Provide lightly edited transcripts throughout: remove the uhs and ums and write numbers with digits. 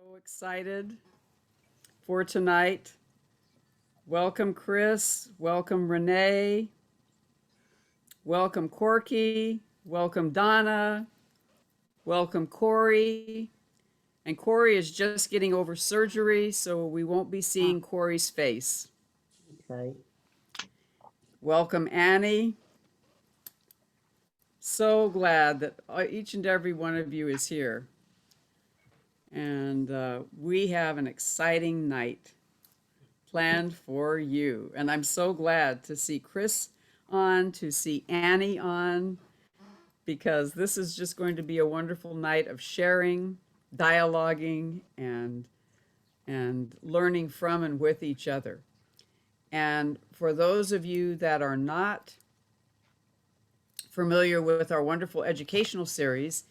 So excited for tonight. Welcome, Chris. Welcome, Renee. Welcome, Corky. Welcome, Donna. Welcome, Corey. And Corey is just getting over surgery, so we won't be seeing Ah, Corey's face. okay. Welcome, Annie. So glad that each and every one of you is here. And we have an exciting night planned for you. And I'm so glad to see Chris on, to see Annie on, because this is just going to be a wonderful night of sharing, dialoguing, and learning from and with each other. And for those of you that are not familiar with our wonderful educational series,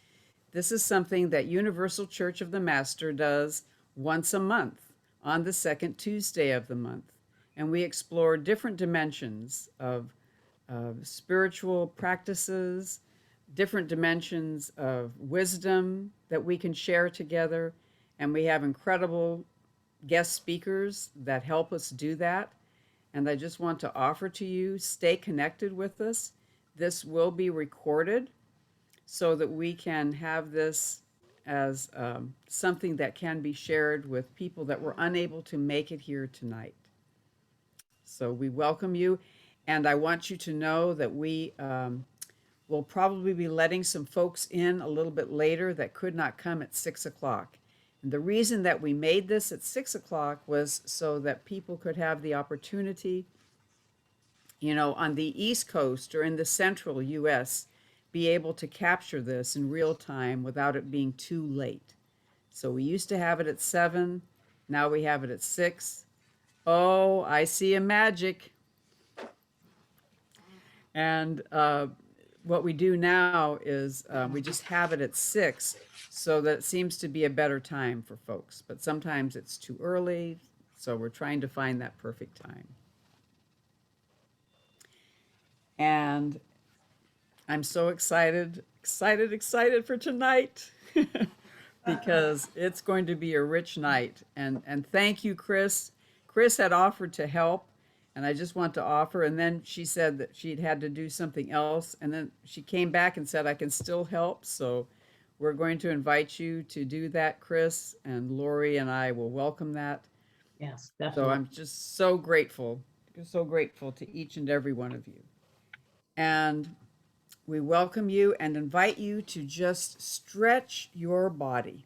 this is something that Universal Church of the Master does once a month on the second Tuesday of the month. And we explore different dimensions of spiritual practices, different dimensions of wisdom that we can share together. And we have incredible guest speakers that help us do that. And I just want to offer to you, stay connected with us. This will be recorded so that we can have this as something that can be shared with people that were unable to make it here tonight. So we welcome you. And I want you to know that we will probably be letting some folks in a little bit later that could not come at 6 o'clock. And the reason that we made this at 6 o'clock was so that people could have the opportunity, on the East Coast or in the central US, be able to capture this in real time without it being too late. So we used to have it at 7, now we have it at 6. Oh, I see a magic. And what we do now is we just have it at 6 so that it seems to be a better time for folks. But sometimes it's too early, so we're trying to find that perfect time. And I'm so excited for tonight because it's going to be a rich night. And thank you, Chris. Chris had offered to help, and I just want to offer. And then she said that she'd had to do something else, and then she came back and said I can still help. So we're going to invite you to do that, Chris, and Laurie and I will welcome that. Yes, So definitely. I'm just so grateful to each and every one of you. And we welcome you and invite you to just stretch your body.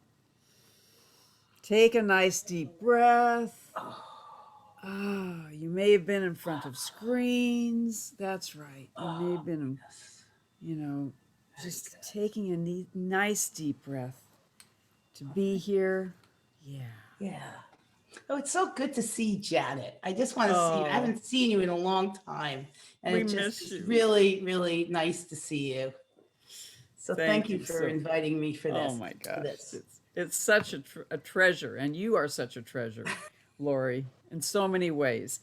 Take a nice deep breath. Oh, You may have been in front of screens. That's right. You may have oh, been, yes. you know, Very just good. taking a nice deep breath to All be right. here. Yeah. Yeah. Oh, it's so good to see Janet. I just want to see you. I Oh, haven't seen you in a long time. And we it just miss is you. really, really nice to see you. So thank Thank you you for so. inviting me for Oh this. my For gosh, this. it's such a treasure, and you are such a treasure, Lori, in so many ways.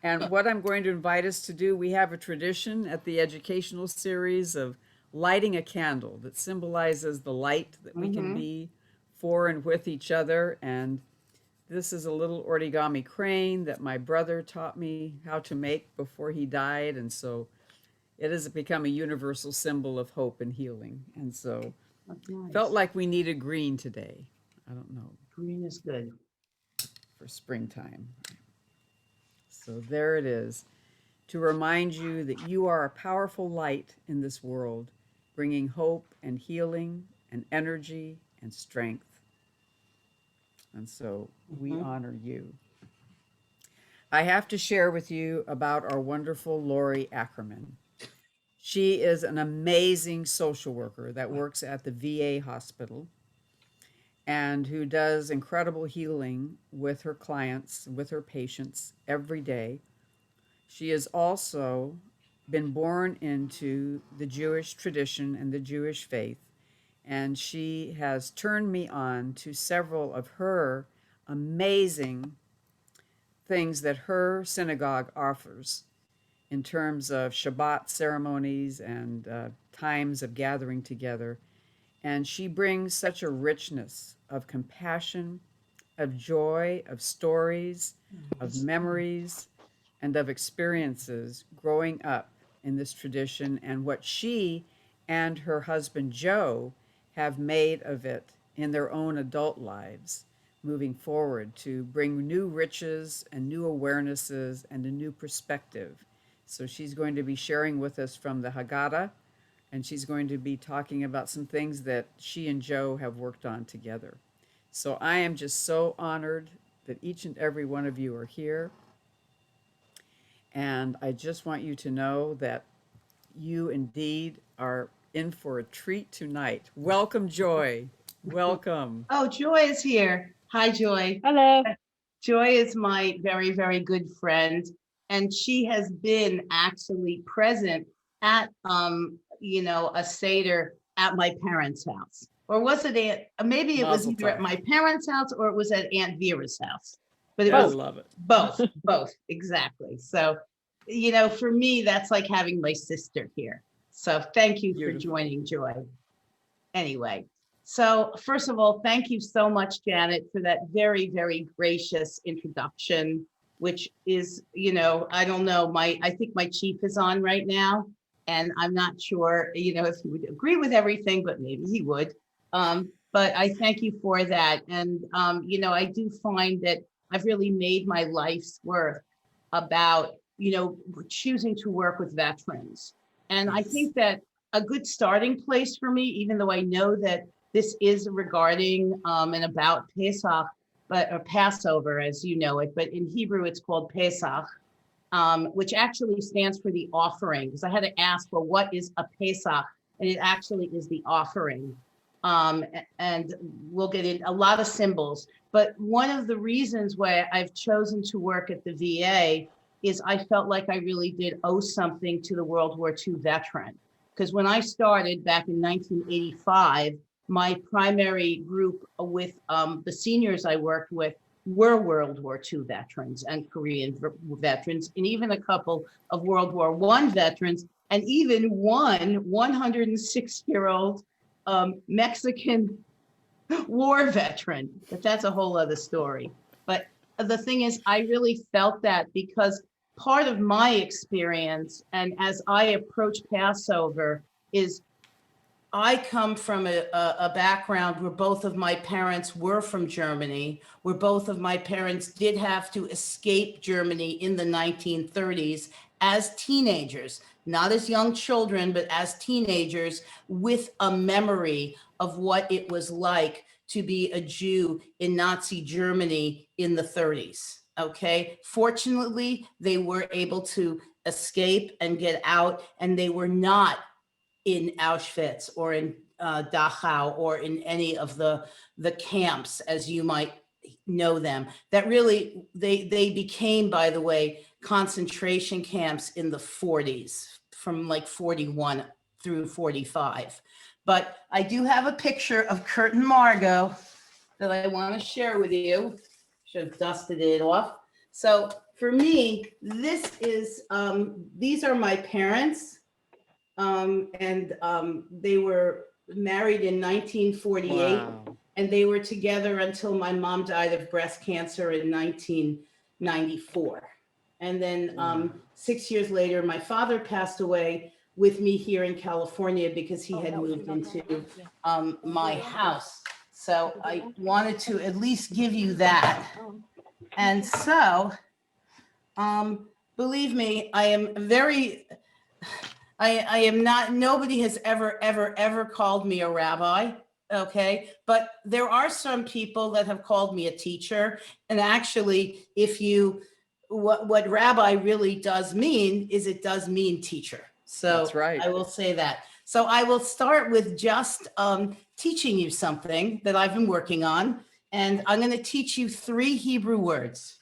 And what I'm going to invite us to do, we have a tradition at the educational series of lighting a candle that symbolizes the light that we can Mm-hmm. be for and with each other. And this is a little origami crane that my brother taught me how to make before he died. And so it has become a universal symbol of hope and healing. And so That's felt nice. like we needed green today. I don't know, Green is good. for springtime. So there it is, to remind you that you are a powerful light in this world, bringing hope and healing and energy and strength. And so we Mm-hmm. honor you. I have to share with you about our wonderful Laurie Ackerman. She is an amazing social worker that works at the VA hospital and who does incredible healing with her clients, with her patients every day. She has also been born into the Jewish tradition and the Jewish faith, and she has turned me on to several of her amazing things that her synagogue offers in terms of Shabbat ceremonies and times of gathering together. And she brings such a richness of compassion of joy, of stories, of memories, and of experiences growing up in this tradition and what she and her husband Joe have made of it in their own adult lives moving forward to bring new riches and new awarenesses and a new perspective. So she's going to be sharing with us from the Haggadah, and she's going to be talking about some things that she and Joe have worked on together. So I am just so honored that each and every one of you are here. And I just want you to know that you indeed are in for a treat tonight. Welcome, Joy. Welcome. Oh, Joy is here. Hi, Joy. Hello. Joy is my very, very good friend, and she has been actually present at, a Seder at my parents' house. Or was it maybe it was Mazel either at tov. my parents' house or it was at Aunt Vera's house. But it I was love it. both, exactly. So, for me, that's like having my sister here. So thank you for Beautiful. joining, Joy. Anyway, so first of all, thank you so much, Janet, for that very, very gracious introduction, which is, I don't know, I think my chief is on right now, and I'm not sure, if he would agree with everything, but maybe he would. But I thank you for that. And, I do find that I've really made my life's work about, choosing to work with veterans. And I Yes. think that a good starting place for me, even though I know that this is regarding and about Pesach, or Passover as you know it, but in Hebrew it's called Pesach, which actually stands for the offering. Because I had to ask, well, what is a Pesach? And it actually is the offering. And we'll get in a lot of symbols. But one of the reasons why I've chosen to work at the VA is I felt like I really did owe something to the World War II veteran. Because when I started back in 1985, my primary group with the seniors I worked with were World War II veterans and Korean veterans, and even a couple of World War I veterans, and even one 106-year-old Mexican war veteran. But that's a whole other story. But the thing is, I really felt that because part of my experience, and as I approach Passover, is I come from a background where both of my parents were from Germany, where both of my parents did have to escape Germany in the 1930s as teenagers, not as young children, but as teenagers with a memory of what it was like to be a Jew in Nazi Germany in the 30s. Okay. Fortunately, they were able to escape and get out, and they were not in Auschwitz or in Dachau or in any of the camps, as you might know them. That really, they became, by the way, concentration camps in the 40s, from like 41 through 45. But I do have a picture of Kurt and Margot that I want to share with you. Should have dusted it off. So for me, this is, these are my parents. And they were married in 1948, Wow. and they were together until my mom died of breast cancer in 1994. And then 6 years later, my father passed away with me here in California because he had moved into my house. So I wanted to at least give you that. And so, believe me, I am very, I am not, nobody has ever called me a rabbi, okay? But there are some people that have called me a teacher. And actually, what rabbi really does mean is it does mean teacher. So That's right. I will say that. So I will start with just teaching you something that I've been working on. And I'm going to teach you 3 Hebrew words.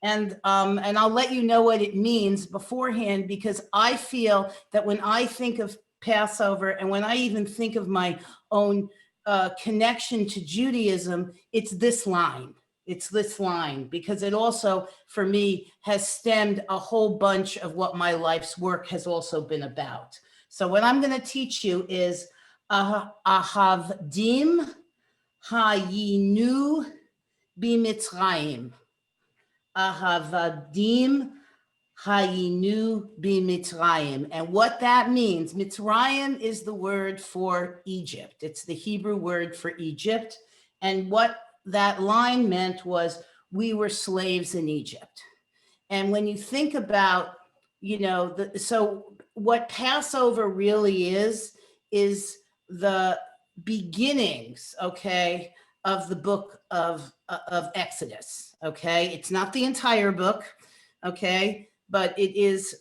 And I'll let you know what it means beforehand, because I feel that when I think of Passover and when I even think of my own connection to Judaism, it's this line. It's this line, because it also, for me, has stemmed a whole bunch of what my life's work has also been about. So what I'm going to teach you is Ahavdim Hayinu b'Mitzrayim. Ahavadim hayinu b'Mitzrayim. And what that means, Mitzrayim is the word for Egypt. It's the Hebrew word for Egypt. And what that line meant was we were slaves in Egypt. And when you think about, so what Passover really is the beginnings, okay, of the book of Exodus, okay? It's not the entire book, okay? But it is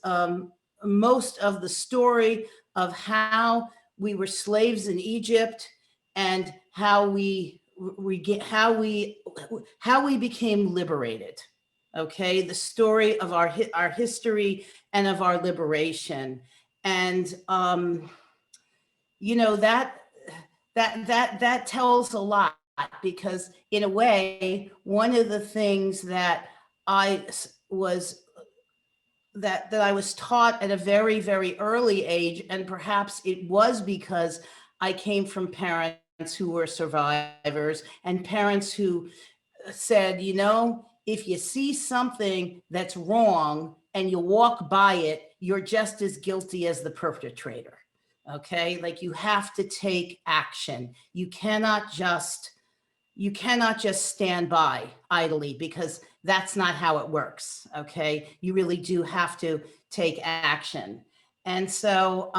most of the story of how we were slaves in Egypt and how we became liberated. Okay, the story of our history and of our liberation, and that tells a lot, because in a way, one of the things that I was taught at a very, very early age, and perhaps it was because I came from parents who were survivors and parents who said, if you see something that's wrong and you walk by it, you're just as guilty as the perpetrator. Okay, like you have to take action. You cannot just stand by idly, because that's not how it works. Okay, you really do have to take action. And so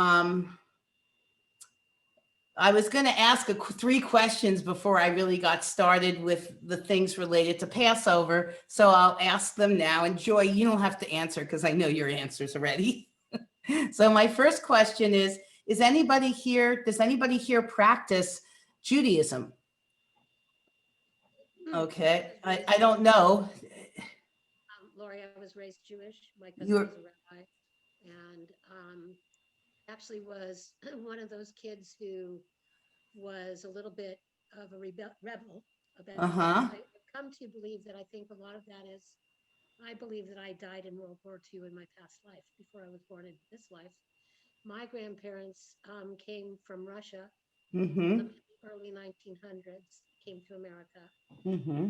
I was going to ask 3 questions before I really got started with the things related to Passover. So I'll ask them now. And Joy, you don't have to answer because I know your answers already. So my first question is does anybody here practice Judaism? Okay, I don't know. Laurie, I was raised Jewish. My cousin was a rabbi, and actually was one of those kids who was a little bit of a rebel about it. I've come to believe that I think a lot of that is, I believe that I died in World War II in my past life before I was born in this life. My grandparents came from Russia in the early 1900s, came to America.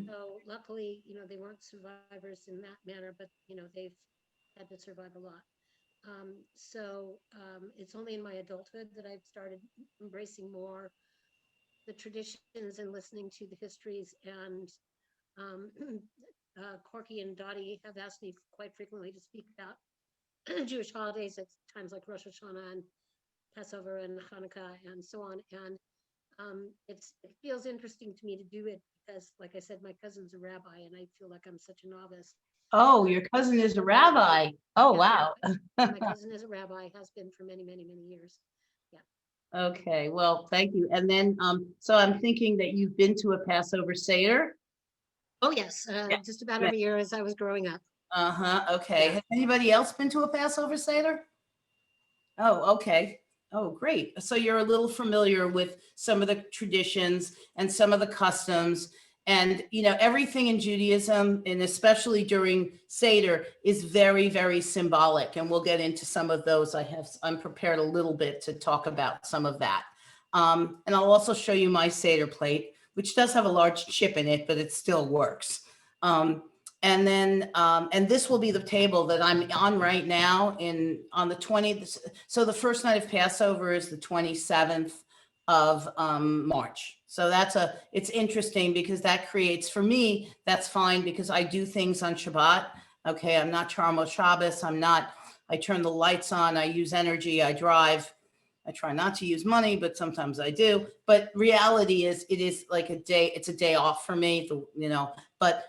So luckily, they weren't survivors in that manner, but they've had to survive a lot. It's only in my adulthood that I've started embracing more the traditions and listening to the histories. And Corky and Dottie have asked me quite frequently to speak about Jewish holidays at times like Rosh Hashanah and Passover and Hanukkah and so on. And it feels interesting to me to do it because, like I said, my cousin's a rabbi and I feel like I'm such a novice. Oh, your cousin is a rabbi. Oh, wow. My cousin is a rabbi, has been for many, many, many years. Yeah. Okay, well, thank you. And then, so I'm thinking that you've been to a Passover Seder? Oh, yes, just about every year as I was growing up. Okay. Yeah. Has anybody else been to a Passover Seder? Oh, okay. Oh, great. So you're a little familiar with some of the traditions and some of the customs. And, everything in Judaism, and especially during Seder, is very, very symbolic. And we'll get into some of those. I'm prepared a little bit to talk about some of that. And I'll also show you my Seder plate, which does have a large chip in it, but it still works. And then, and this will be the table that I'm on right now on the 20th. So the first night of Passover is the 27th of March. So it's interesting because that creates, for me, that's fine because I do things on Shabbat. Okay, I'm not Charmo Shabbos. I turn the lights on, I use energy, I drive. I try not to use money, but sometimes I do. But reality is, it is like it's a day off for me, but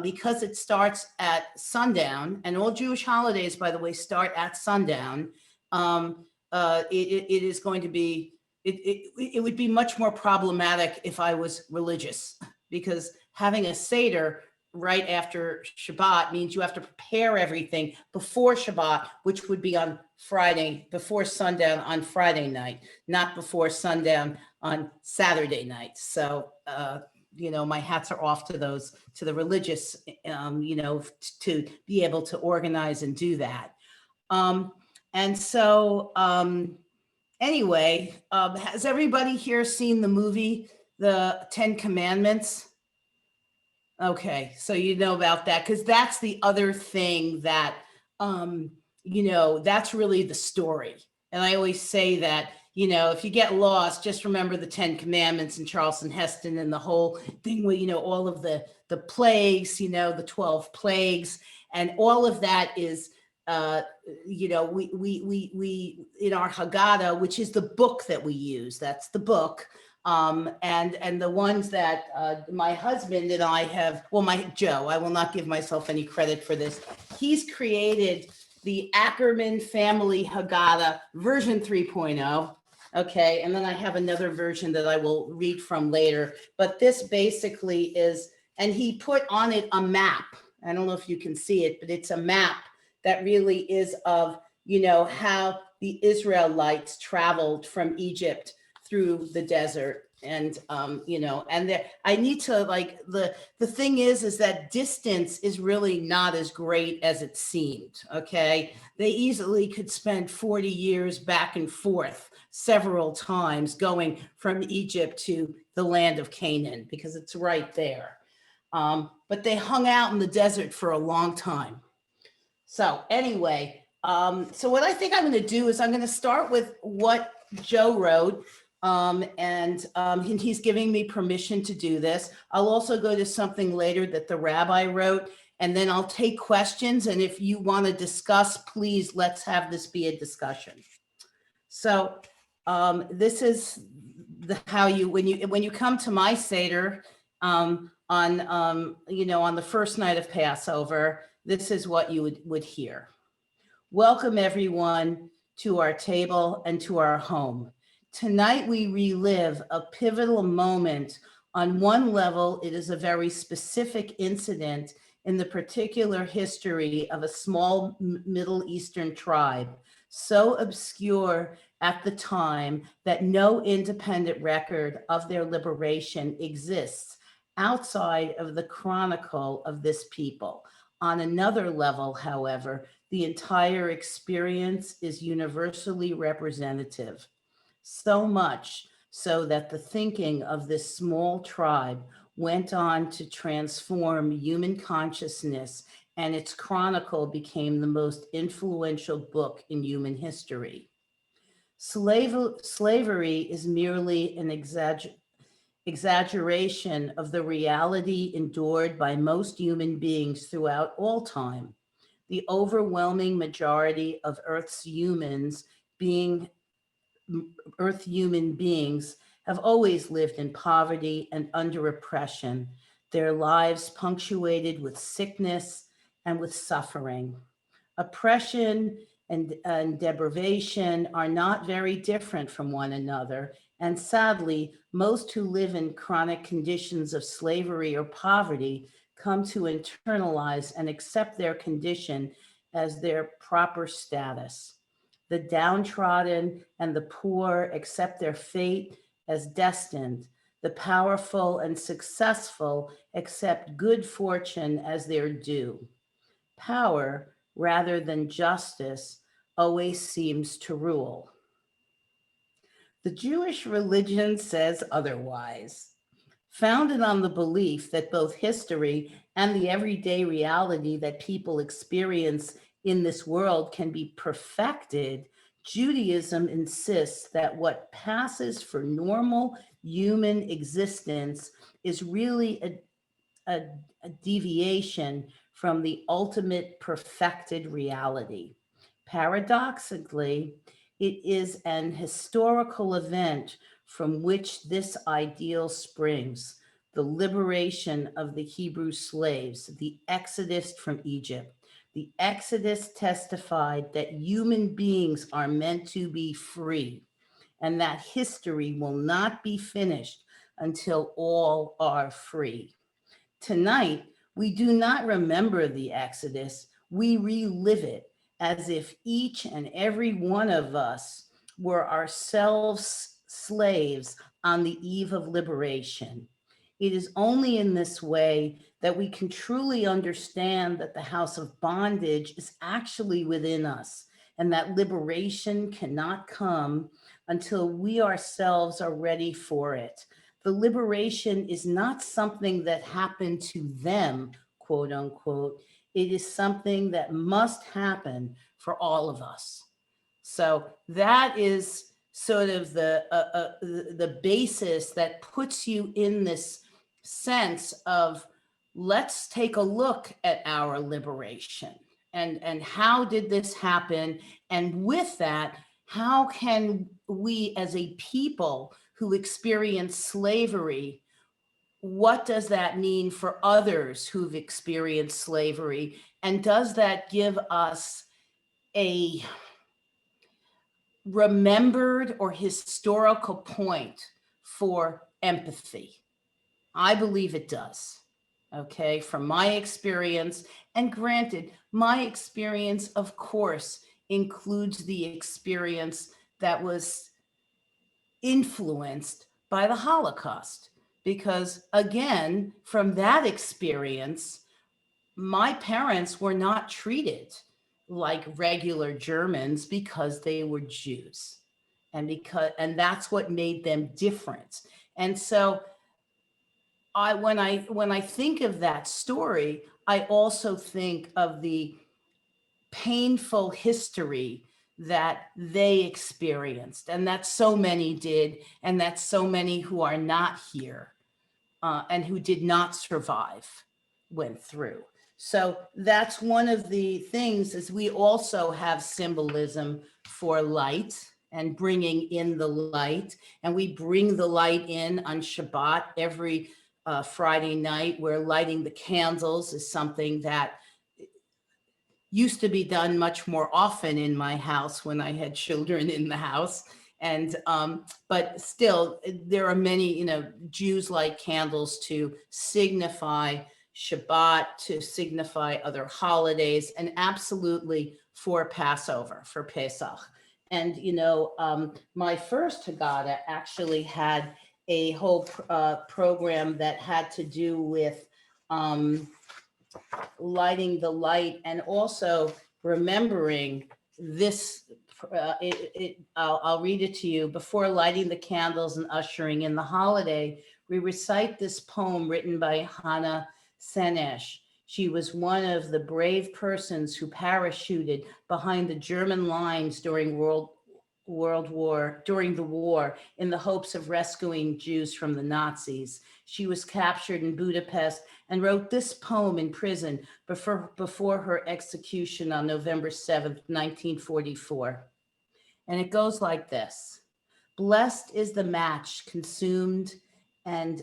because it starts at sundown, and all Jewish holidays, by the way, start at sundown, it is going to be, it would be much more problematic if I was religious, because having a Seder right after Shabbat means you have to prepare everything before Shabbat, which would be on Friday, before sundown on Friday night, not before sundown on Saturday night. So, my hats are off to the religious, to be able to organize and do that. And so, anyway, has everybody here seen the movie, The 10 Commandments? Okay, so you know about that, because that's the other thing that, that's really the story. And I always say that, if you get lost, just remember the 10 Commandments and Charleston Heston and the whole thing with, all of the plagues, the 12 plagues, and all of that is, we in our Haggadah, which is the book that we use, that's the book. And the ones that my husband and I have, well, Joe, I will not give myself any credit for this. He's created the Ackerman Family Haggadah version 3.0. Okay, and then I have another version that I will read from later. But this basically is, and he put on it a map. I don't know if you can see it, but it's a map that really is of, how the Israelites traveled from Egypt through the desert. And I need to, like, the thing is that distance is really not as great as it seemed. Okay, they easily could spend 40 years back and forth several times going from Egypt to the land of Canaan, because it's right there. But they hung out in the desert for a long time. So anyway, so what I think I'm going to do is I'm going to start with what Joe wrote, and he's giving me permission to do this. I'll also go to something later that the rabbi wrote, and then I'll take questions. And if you want to discuss, please, let's have this be a discussion. So this is how when you come to my Seder on the first night of Passover, this is what you would hear. Welcome everyone to our table and to our home. Tonight we relive a pivotal moment. On one level, it is a very specific incident in the particular history of a small Middle Eastern tribe, so obscure at the time that no independent record of their liberation exists outside of the chronicle of this people. On another level, however, the entire experience is universally representative. So much so that the thinking of this small tribe went on to transform human consciousness, and its chronicle became the most influential book in human history. Slavery is merely an exaggeration of the reality endured by most human beings throughout all time. The overwhelming majority of Earth human beings have always lived in poverty and under oppression, their lives punctuated with sickness and with suffering. Oppression and deprivation are not very different from one another. And sadly, most who live in chronic conditions of slavery or poverty come to internalize and accept their condition as their proper status. The downtrodden and the poor accept their fate as destined. The powerful and successful accept good fortune as their due. Power, rather than justice, always seems to rule. The Jewish religion says otherwise. Founded on the belief that both history and the everyday reality that people experience in this world can be perfected, Judaism insists that what passes for normal human existence is really a deviation from the ultimate perfected reality. Paradoxically, it is an historical event from which this ideal springs: the liberation of the Hebrew slaves, the exodus from Egypt. The Exodus testified that human beings are meant to be free, and that history will not be finished until all are free. Tonight, we do not remember the Exodus, we relive it as if each and every one of us were ourselves slaves on the eve of liberation. It is only in this way that we can truly understand that the house of bondage is actually within us, and that liberation cannot come until we ourselves are ready for it. the liberation is not something that happened to them, quote unquote. It is something that must happen for all of us. So that is sort of the basis that puts you in this sense of, let's take a look at our liberation, and how did this happen? And with that, how can we as a people who experience slavery, what does that mean for others who've experienced slavery? And does that give us a remembered or historical point for empathy? I believe it does. Okay, from my experience, and granted, my experience, of course, includes the experience that was influenced by the Holocaust. Because again, from that experience, my parents were not treated like regular Germans because they were Jews. And that's what made them different. And so when I think of that story, I also think of the painful history that they experienced, and that so many did, and that so many who are not here and who did not survive went through. So that's one of the things, is we also have symbolism for light and bringing in the light. And we bring the light in on Shabbat every Friday night, where lighting the candles is something that used to be done much more often in my house when I had children in the house. And but still, there are many, Jews light candles to signify Shabbat, to signify other holidays, and absolutely for Passover, for Pesach. And my first Haggadah actually had a whole program that had to do with lighting the light, and also remembering this. I'll read it to you. Before lighting the candles and ushering in the holiday, we recite this poem written by Hannah Senesh. She was one of the brave persons who parachuted behind the German lines during during the war, in the hopes of rescuing Jews from the Nazis. She was captured in Budapest and wrote this poem in prison before her execution on November 7th, 1944. And it goes like this: blessed is the match consumed and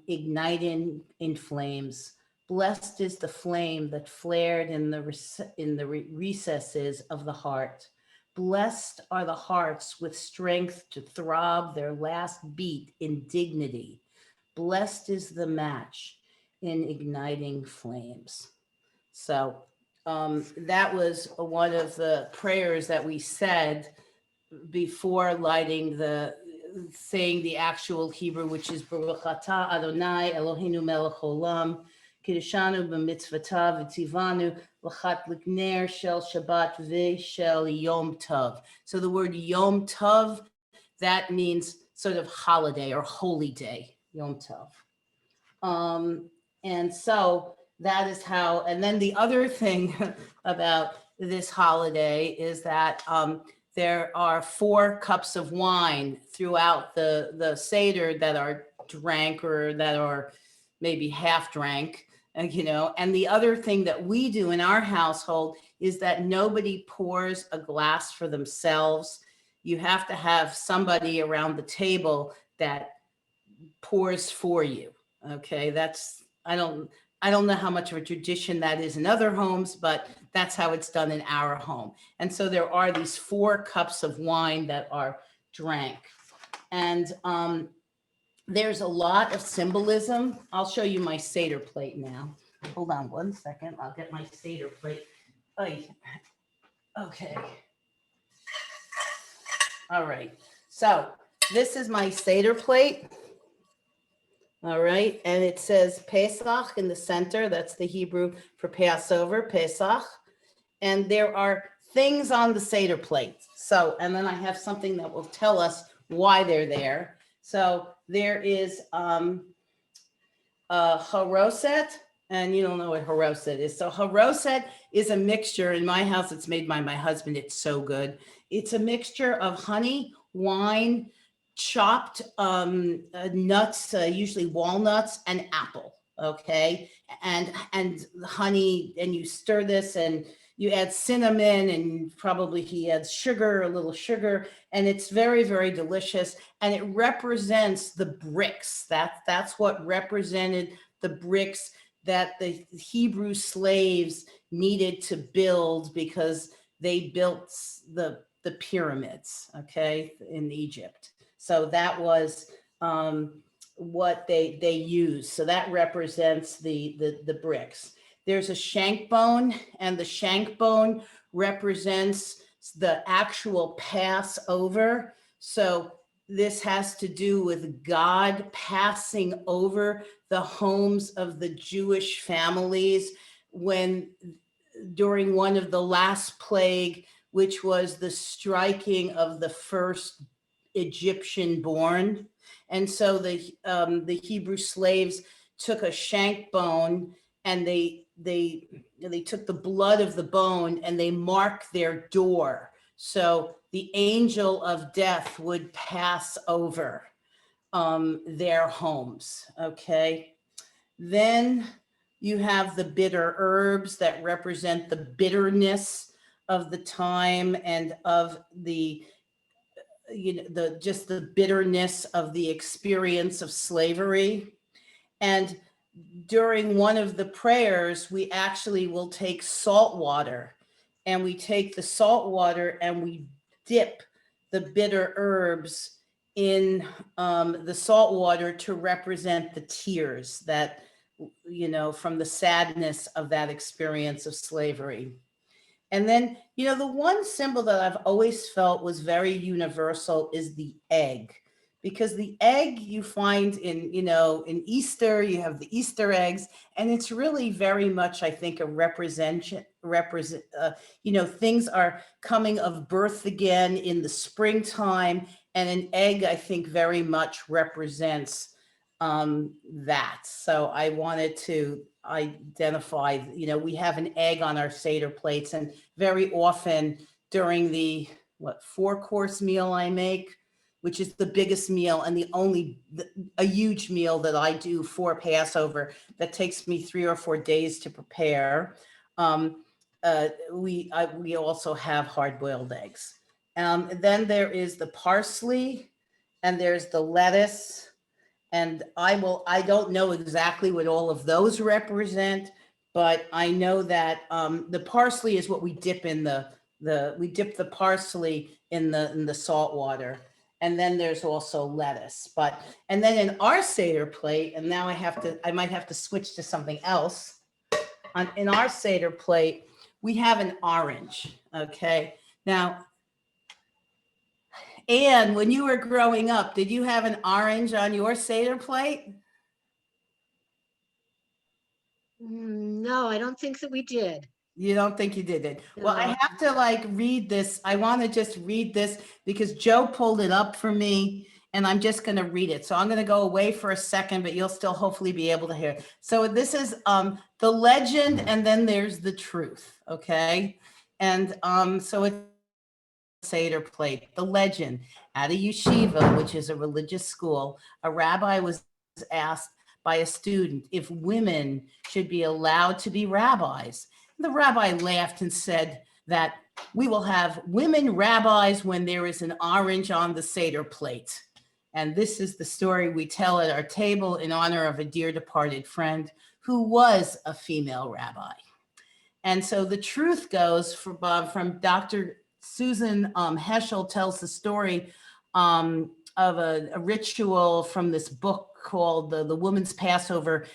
igniting in flames. Blessed is the flame that flared in the recesses of the heart. Blessed are the hearts with strength to throb their last beat in dignity. Blessed is the match in igniting flames. So that was one of the prayers that we said before saying the actual Hebrew, which is Baruch atah Adonai Eloheinu melech olam, kiddushanu b'mitzvotav v'tzivanu l'chat l'gner shel Shabbat v'shel Yom Tov. So the word Yom Tov, that means sort of holiday or holy day, Yom Tov. And so that is how, and then the other thing about this holiday is that there are 4 cups of wine throughout the Seder that are drank, or that are maybe half drank, and the other thing that we do in our household is that nobody pours a glass for themselves. You have to have somebody around the table that pours for you. Okay, I don't know how much of a tradition that is in other homes, but that's how it's done in our home. And so there are these 4 cups of wine that are drank. And there's a lot of symbolism. I'll show you my Seder plate now. Hold on one second. I'll get my Seder plate. Okay. All right. So this is my Seder plate. All right, and it says Pesach in the center. That's the Hebrew for Passover, Pesach. And there are things on the Seder plate. So, and then I have something that will tell us why they're there. So there is haroset, and you don't know what haroset is. So haroset is a mixture. In my house, it's made by my husband. It's so good. It's a mixture of honey, wine, chopped nuts, usually walnuts, and apple. Okay, and honey, and you stir this, and you add cinnamon, and probably he adds sugar, a little sugar, and it's very, very delicious. And it represents the bricks. That's what represented the bricks that the Hebrew slaves needed to build, because they built the pyramids, okay, in Egypt. So that was what they used. So that represents the bricks. There's a shank bone, and the shank bone represents the actual Passover. So this has to do with God passing over the homes of the Jewish families when, during one of the last plague, which was the striking of the first Egyptian born. And so the Hebrew slaves took a shank bone, and they took the blood of the bone, and they marked their door. So the angel of death would pass over their homes. Okay. Then you have the bitter herbs that represent the bitterness of the time, and of the, just the bitterness of the experience of slavery. And during one of the prayers, we actually will take salt water, and we take the salt water and we dip the bitter herbs in the salt water to represent the tears that, from the sadness of that experience of slavery. And then, the one symbol that I've always felt was very universal is the egg, because the egg you find in Easter, you have the Easter eggs, and it's really very much, I think, a things are coming of birth again in the springtime, and an egg, I think, very much represents that. So I wanted to identify, we have an egg on our Seder plates, and very often during the 4-course meal I make, which is the biggest meal and a huge meal that I do for Passover that takes me 3 or 4 days to prepare. We also have hard-boiled eggs. Then there is the parsley, and there's the lettuce. And I don't know exactly what all of those represent, but I know that the parsley is what we dip in we dip the parsley in the salt water. And then there's also lettuce. And then in our Seder plate, and now I might have to switch to something else. In our Seder plate, we have an orange. Okay. Now, Anne, when you were growing up, did you have an orange on your Seder plate? No, I don't think that we did. You don't think you did it? Well, I No. have to read this. I want to just read this because Joe pulled it up for me, and I'm just going to read it. So I'm going to go away for a second, but you'll still hopefully be able to hear it. So this is the legend, and then there's the truth. Okay. And so it's Seder plate. The legend: at a yeshiva, which is a religious school, a rabbi was asked by a student if women should be allowed to be rabbis. The rabbi laughed and said that we will have women rabbis when there is an orange on the Seder plate. And this is the story we tell at our table in honor of a dear departed friend who was a female rabbi. And so the truth goes from Dr. Susan Heschel tells the story of a ritual from this book called the Women's Passover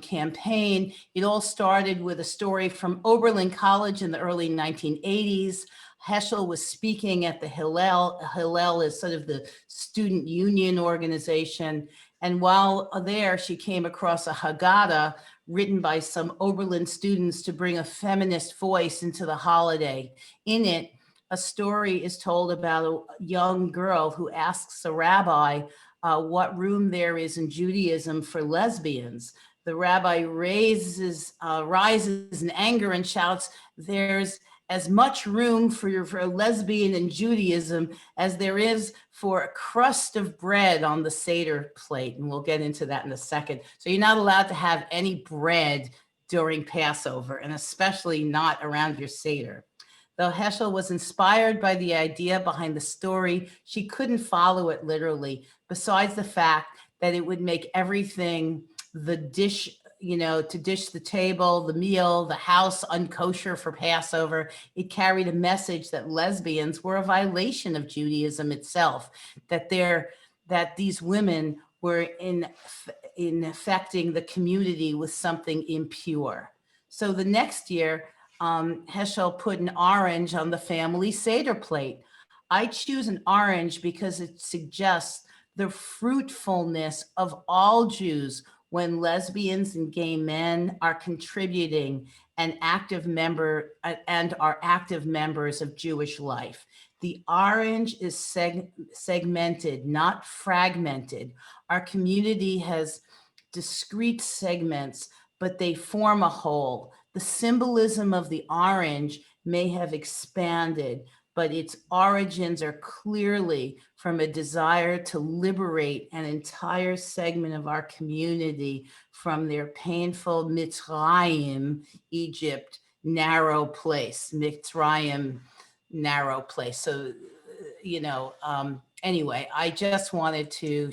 campaign. It all started with a story from Oberlin College in the early 1980s. Heschel was speaking at the Hillel. Hillel is sort of the student union organization. And while there, she came across a Haggadah written by some Oberlin students to bring a feminist voice into the holiday. In it, a story is told about a young girl who asks a rabbi what room there is in Judaism for lesbians. The rabbi rises in anger and shouts, "There's as much room for a lesbian in Judaism as there is for a crust of bread on the Seder plate." And we'll get into that in a second. So you're not allowed to have any bread during Passover, and especially not around your Seder. Though Heschel was inspired by the idea behind the story, she couldn't follow it literally, besides the fact that it would make everything, the dish, to dish the table, the meal, the house unkosher for Passover. It carried a message that lesbians were a violation of Judaism itself, that these women were infecting the community with something impure. So the next year, Heschel put an orange on the family Seder plate. I choose an orange because it suggests the fruitfulness of all Jews when lesbians and gay men are contributing and are active members of Jewish life. The orange is segmented, not fragmented. Our community has discrete segments, but they form a whole. The symbolism of the orange may have expanded, but its origins are clearly from a desire to liberate an entire segment of our community from their painful Mitzrayim, Egypt, narrow place, Mitzrayim, narrow place. So, anyway, I just wanted to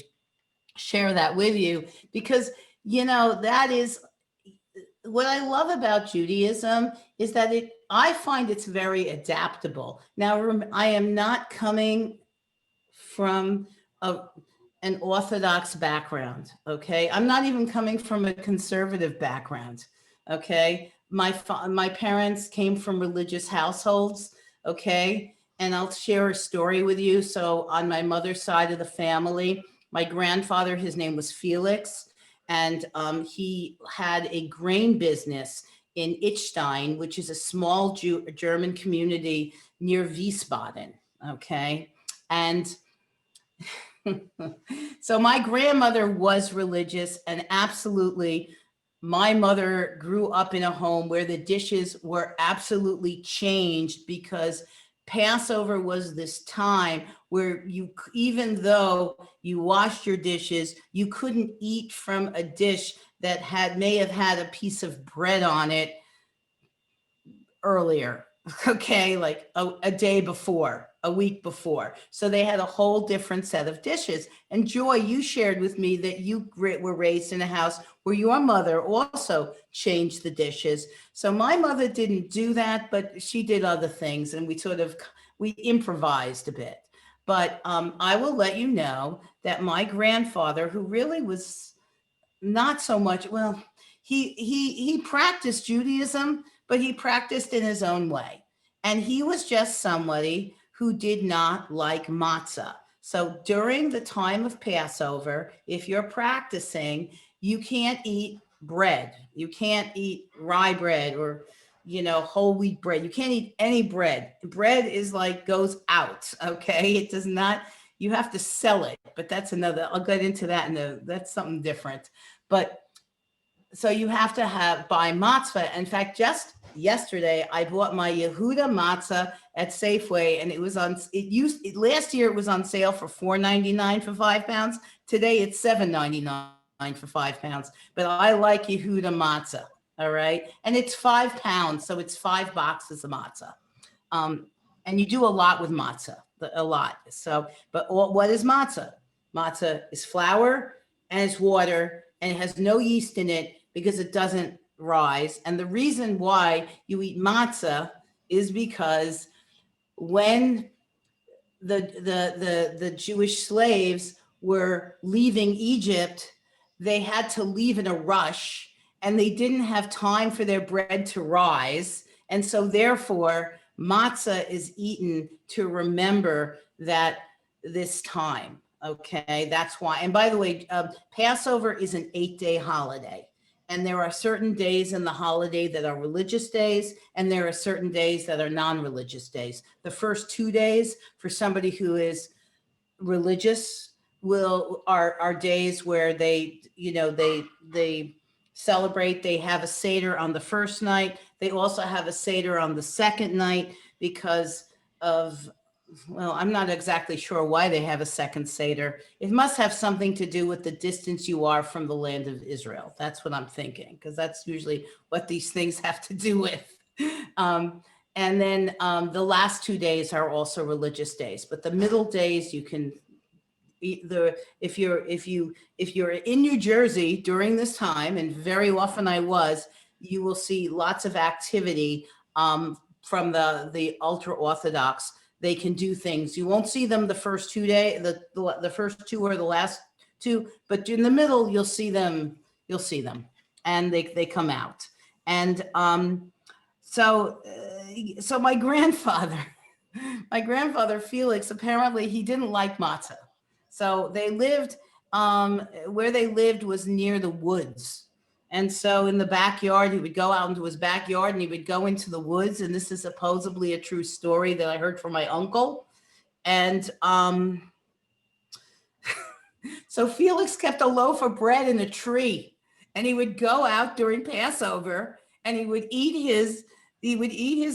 share that with you because, that is what I love about Judaism is that I find it's very adaptable. Now, I am not coming from an Orthodox background, okay? I'm not even coming from a conservative background, okay? My parents came from religious households, okay? And I'll share a story with you. So on my mother's side of the family, my grandfather, his name was Felix, and he had a grain business in Ichstein, which is a small German community near Wiesbaden, okay? And so my grandmother was religious, and absolutely, my mother grew up in a home where the dishes were absolutely changed because Passover was this time where even though you washed your dishes, you couldn't eat from a dish that may have had a piece of bread on it earlier, okay, like a day before, a week before. So they had a whole different set of dishes. And Joy, you shared with me that you were raised in a house where your mother also changed the dishes. So my mother didn't do that, but she did other things, and we improvised a bit. But I will let you know that my grandfather, who really was not so much, well, he practiced Judaism, but he practiced in his own way. And he was just somebody who did not like matzah. So during the time of Passover, if you're practicing, you can't eat bread. You can't eat rye bread or, whole wheat bread. You can't eat any bread. Bread is goes out, okay? It does not, you have to sell it, but that's I'll get into that, that's something different. But so you have to buy matzah. In fact, just yesterday, I bought my Yehuda matzah at Safeway, and last year it was on sale for $4.99 for 5 pounds. Today it's $7.99 for 5 pounds. But I like Yehuda matzah, all right? And it's 5 pounds, so it's 5 boxes of matzah. And you do a lot with matzah, a lot. So, but what is matzah? Matzah is flour and it's water, and it has no yeast in it because it doesn't rise. And the reason why you eat matzah is because when the Jewish slaves were leaving Egypt, they had to leave in a rush, and they didn't have time for their bread to rise. And so therefore, matzah is eaten to remember this time. Okay, that's why. And by the way, Passover is an 8-day holiday. And there are certain days in the holiday that are religious days, and there are certain days that are non-religious days. The first 2 days for somebody who is religious are days where they, they celebrate. They have a Seder on the first night. They also have a Seder on the second night because of, well, I'm not exactly sure why they have a second Seder. It must have something to do with the distance you are from the land of Israel. That's what I'm thinking, because that's usually what these things have to do with. And then the last 2 days are also religious days, but the middle days you can either, if you're in New Jersey during this time, and very often I was, you will see lots of activity from the ultra Orthodox. They can do things. You won't see them the first 2 days, the first 2 or the last 2, but in the middle you'll see them. You'll see them, and they come out. And so my grandfather, Felix, apparently he didn't like matzah. So they lived, where they lived was near the woods. And so in the backyard, he would go out into his backyard and he would go into the woods. And this is supposedly a true story that I heard from my uncle. And so Felix kept a loaf of bread in a tree, and he would go out during Passover and he would eat his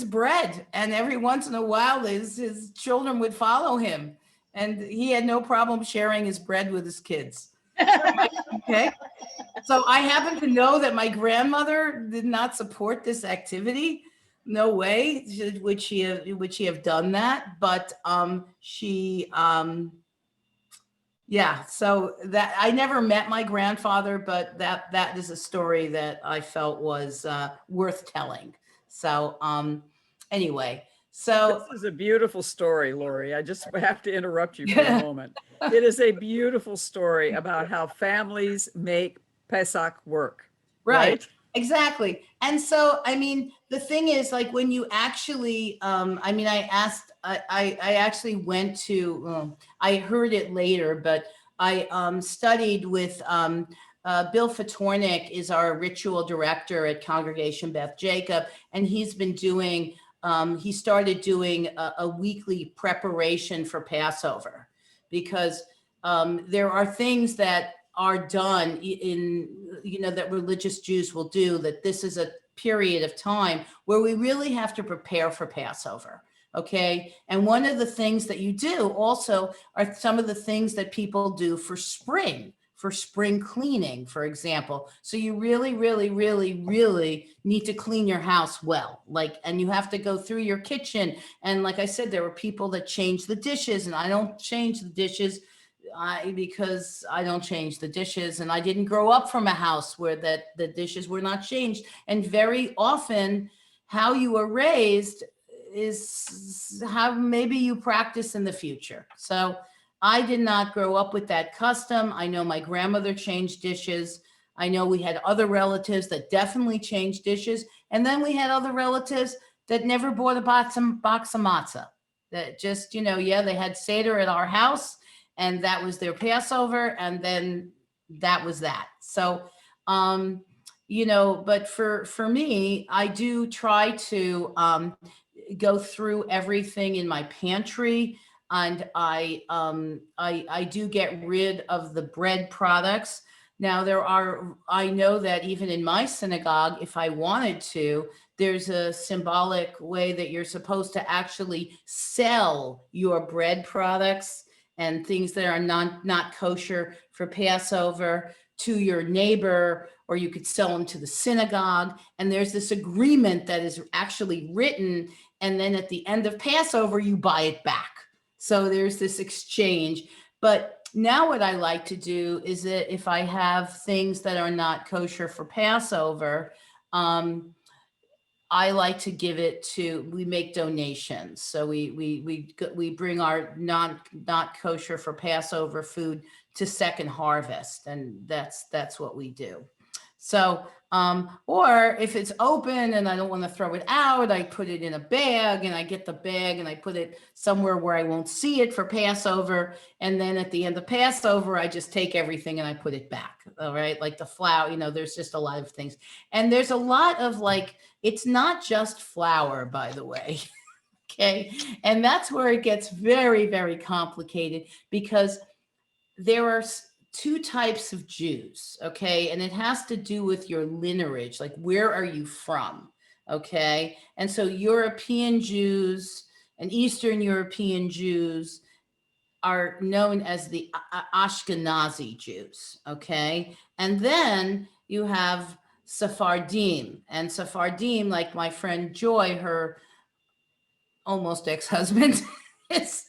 bread. And every once in a while, his children would follow him. And he had no problem sharing his bread with his kids. Okay. So I happen to know that my grandmother did not support this activity. No way would she have done that. But yeah, so that I never met my grandfather, but that is a story that I felt was worth telling. So anyway. So this is a beautiful story, Laurie. I just have to interrupt you for a moment. It is a beautiful story about how families make Pesach work. Right? Exactly. And so, I mean, the thing is, like, when you actually, I mean, I actually went to, I heard it later, but I studied with Bill Fatornik is our ritual director at Congregation Beth Jacob, and he's been doing, he started doing a weekly preparation for Passover, because there are things that are done in, that religious Jews will do, that this is a period of time where we really have to prepare for Passover. Okay. And one of the things that you do also are some of the things that people do for spring cleaning, for example. So you really, really, really, really need to clean your house well. And you have to go through your kitchen. And like I said, there were people that change the dishes, and I don't change the dishes because I don't change the dishes, and I didn't grow up from a house where the dishes were not changed. And very often how you are raised is how maybe you practice in the future. So I did not grow up with that custom. I know my grandmother changed dishes. I know we had other relatives that definitely changed dishes. And then we had other relatives that never bought a box of matzah. That just, yeah, they had Seder at our house, and that was their Passover, and then that was that. So, but for me, I do try to go through everything in my pantry, and I do get rid of the bread products. Now I know that even in my synagogue, if I wanted to, there's a symbolic way that you're supposed to actually sell your bread products and things that are not kosher for Passover to your neighbor, or you could sell them to the synagogue. And there's this agreement that is actually written, and then at the end of Passover, you buy it back. So there's this exchange. But now what I like to do is that if I have things that are not kosher for Passover, I like to give it we make donations. So we bring our not kosher for Passover food to Second Harvest, and that's what we do. So, or if it's open and I don't want to throw it out, I put it in a bag, and I get the bag and I put it somewhere where I won't see it for Passover. And then at the end of Passover, I just take everything and I put it back. All right. Like the flour, there's just a lot of things. And there's a lot of it's not just flour, by the way. Okay. And that's where it gets very, very complicated, because there are two types of Jews, okay? And it has to do with your lineage, like where are you from, okay? And so European Jews and Eastern European Jews are known as the Ashkenazi Jews, okay? And then you have Sephardim, and Sephardim, like my friend Joy, her almost ex-husband, is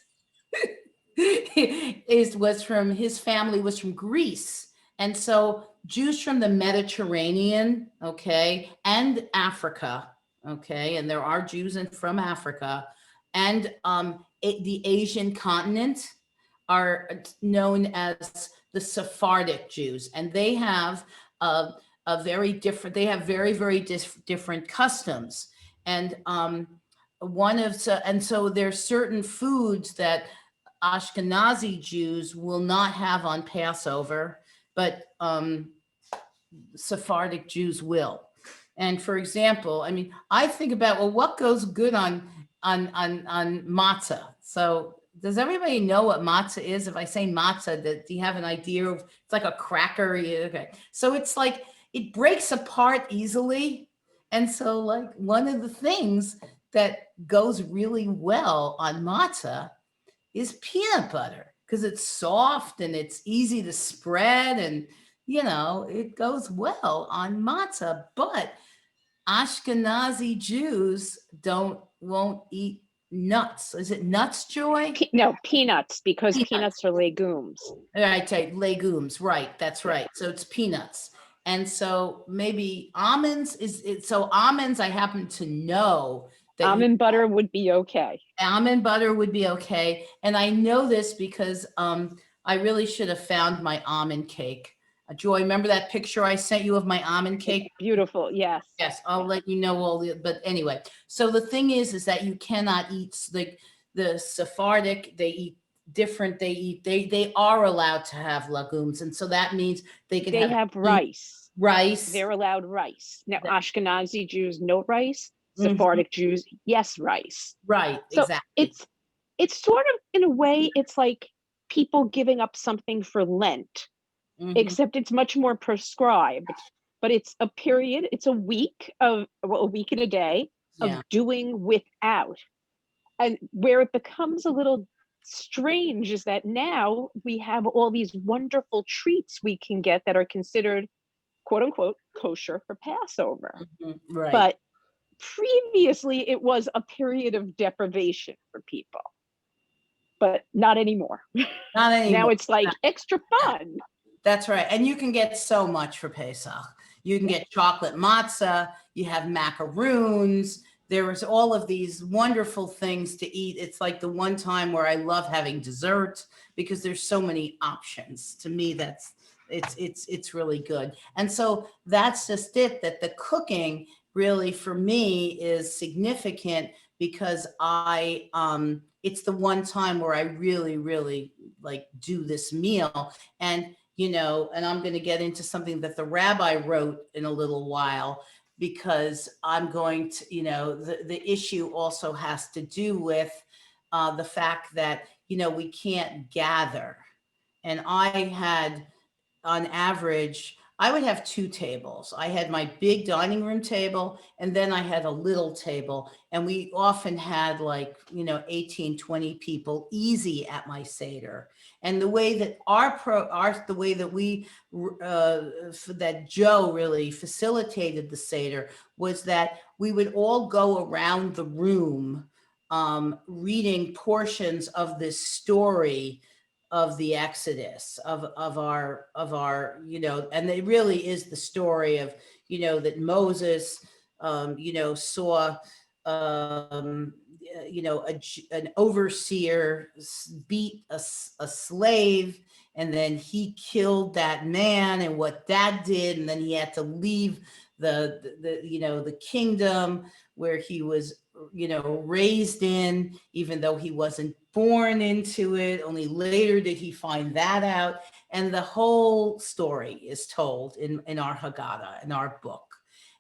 was from, his family was from Greece. And so Jews from the Mediterranean, okay, and Africa, okay, and there are Jews from Africa, and the Asian continent are known as the Sephardic Jews, and they have a very different, they have very, very different customs. And and so there's certain foods that Ashkenazi Jews will not have on Passover, but Sephardic Jews will. And for example, I mean, I think about, well, what goes good on matzah? So does everybody know what matzah is? If I say matzah, do you have an idea of, it's like a cracker? Okay. So it's like, it breaks apart easily. And so like one of the things that goes really well on matzah is peanut butter, because it's soft and it's easy to spread, and you know, it goes well on matzah. But Ashkenazi Jews won't eat nuts. Is it nuts, Joy? No, peanuts, because Peanuts. peanuts are legumes. Right, legumes, right, that's right. So it's peanuts. And so maybe almonds is it. So almonds, I happen to know that Almond butter would be okay. almond butter would be okay. And I know this because I really should have found my almond cake. Joy, remember that picture I sent you of my almond cake? It's beautiful, yes. Yes, I'll let you know all the, but anyway. So the thing is that you cannot eat, like the Sephardic, they eat different, they are allowed to have legumes. And so that means they can They have rice. Rice. They're allowed rice. Now, Ashkenazi Jews, no rice. Mhm. Sephardic Jews, yes, rice. Right, So exactly. it's sort of, in a way, it's like people giving up something for Lent, Mhm. except it's much more prescribed. But it's a period, it's a week of, well, a week and a day of Yeah. doing without. And where it becomes a little strange is that now we have all these wonderful treats we can get that are considered, quote unquote, kosher for Passover. Mhm. Right. But previously it was a period of deprivation for people, but not anymore. Not anymore. Now it's like extra fun. That's right. And you can get so much for Pesach. You can get chocolate matzah, you have macaroons, there was all of these wonderful things to eat. It's like the one time where I love having dessert because there's so many options. To me, it's really good. And so that's just it, that the cooking really for me is significant because it's the one time where I really, really like do this meal. And you know, and I'm going to get into something that the rabbi wrote in a little while, because I'm going to, you know, the issue also has to do with the fact that, you know, we can't gather. And I had, on average, I would have two tables. I had my big dining room table, and then I had a little table. And we often had like, you know, 18, 20 people easy at my Seder. And the way that the way that that Joe really facilitated the Seder was that we would all go around the room reading portions of this story of the Exodus, of our, you know, and it really is the story of, you know, that Moses, you know, saw, you know, an overseer beat a slave, and then he killed that man, and what that did, and then he had to leave the you know, the kingdom where he was, you know, raised in, even though he wasn't born into it. Only later did he find that out. And the whole story is told in our Haggadah, in our book.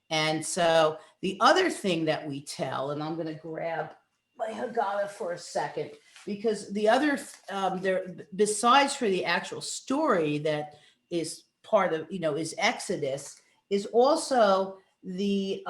And so the other thing that we tell, and I'm going to grab my Haggadah for a second, because the other, there, besides for the actual story that is part of, is Exodus, is also the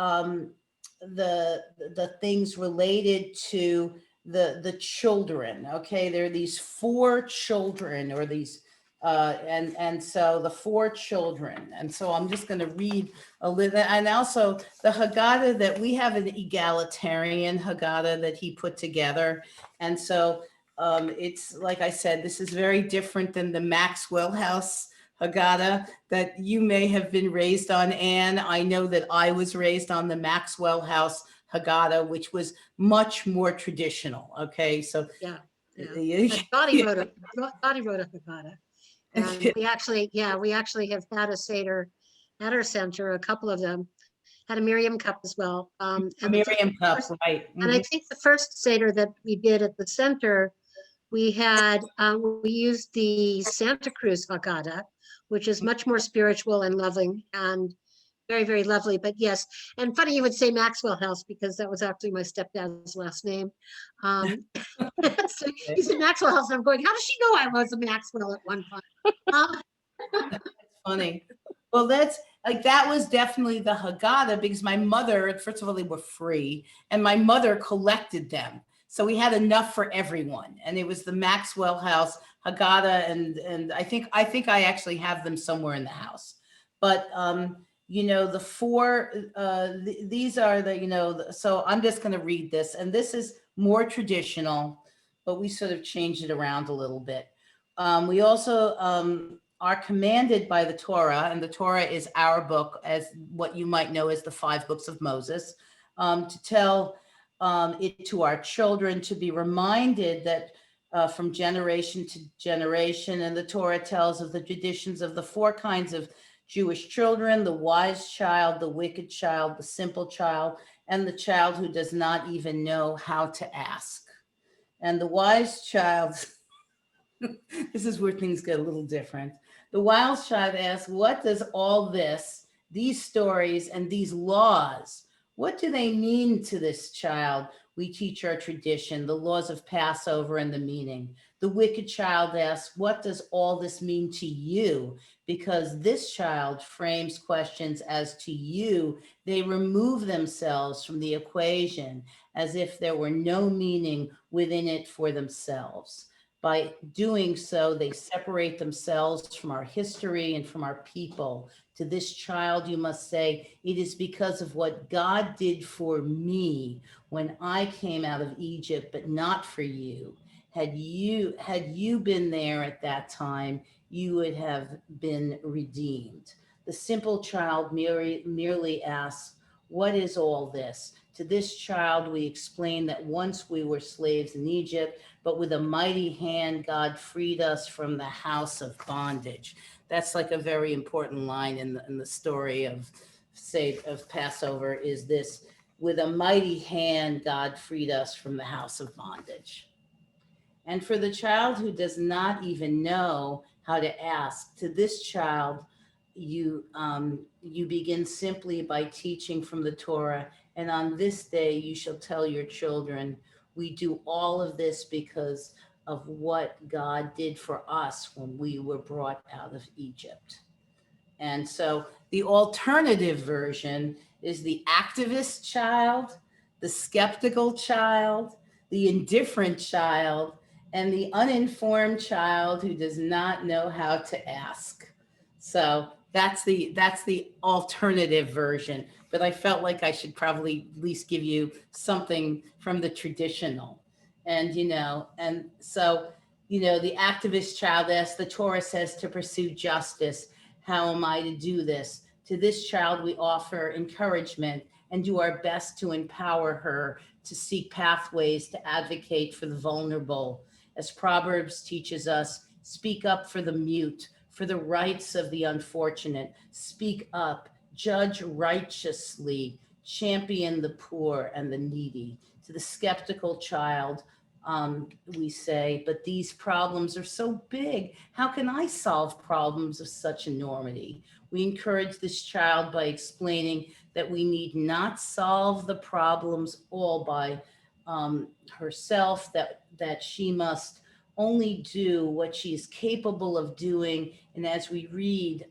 things related to the children. Okay, there are these four children, or these and so the four children, and so I'm just going to read a little, and also the Haggadah, that we have an egalitarian Haggadah that he put together, and so it's like I said, this is very different than the Maxwell House Haggadah that you may have been raised on, Anne. I know that I was raised on the Maxwell House Haggadah, which was much more traditional. Okay, so Yeah. yeah. Dottie wrote a Haggadah. And we actually have had a Seder at our center, a couple of them, had a Miriam cup as well. And Miriam cup, right. and I think the first Seder that we did at the center, we used the Santa Cruz Haggadah, which is much more spiritual and loving and very, very lovely. But yes, and funny you would say Maxwell House, because that was actually my stepdad's last name. So he said Maxwell House, and I'm going, how does she know I was a Maxwell at one time? That's funny. Well, that's like, that was definitely the Haggadah, because my mother, first of all, they were free, and my mother collected them. So we had enough for everyone. And it was the Maxwell House Haggadah. And I think I actually have them somewhere in the house. But, the four, these are the, so I'm just going to read this. And this is more traditional, but we sort of changed it around a little bit. We also are commanded by the Torah, and the Torah is our book, as what you might know as the 5 books of Moses, to tell it to our children, to be reminded that from generation to generation. And the Torah tells of the traditions of the 4 kinds of Jewish children: the wise child, the wicked child, the simple child, and the child who does not even know how to ask. And the wise child, this is where things get a little different. The wise child asks, what does all this, these stories and these laws, what do they mean to this child? We teach our tradition, the laws of Passover and the meaning. The wicked child asks, what does all this mean to you? Because this child frames questions as to you. They remove themselves from the equation as if there were no meaning within it for themselves. By doing so, they separate themselves from our history and from our people. To this child, you must say, it is because of what God did for me when I came out of Egypt, but not for you. Had you been there at that time, you would have been redeemed. The simple child merely asks, what is all this? To this child, we explain that once we were slaves in Egypt, but with a mighty hand, God freed us from the house of bondage. That's like a very important line in the story of Passover, is this: with a mighty hand, God freed us from the house of bondage. And for the child who does not even know how to ask, to this child, you begin simply by teaching from the Torah. And on this day, you shall tell your children, we do all of this because of what God did for us when we were brought out of Egypt. And so the alternative version is the activist child, the skeptical child, the indifferent child, and the uninformed child who does not know how to ask. So that's the alternative version. But I felt like I should probably at least give you something from the traditional. And, and so, the activist child asks, the Torah says to pursue justice. How am I to do this? To this child, we offer encouragement and do our best to empower her to seek pathways to advocate for the vulnerable. As Proverbs teaches us, speak up for the mute, for the rights of the unfortunate. Speak up, judge righteously, champion the poor and the needy. To the skeptical child, we say, but these problems are so big. How can I solve problems of such enormity? We encourage this child by explaining that we need not solve the problems all by herself, that she must only do what she's capable of doing. And as we read,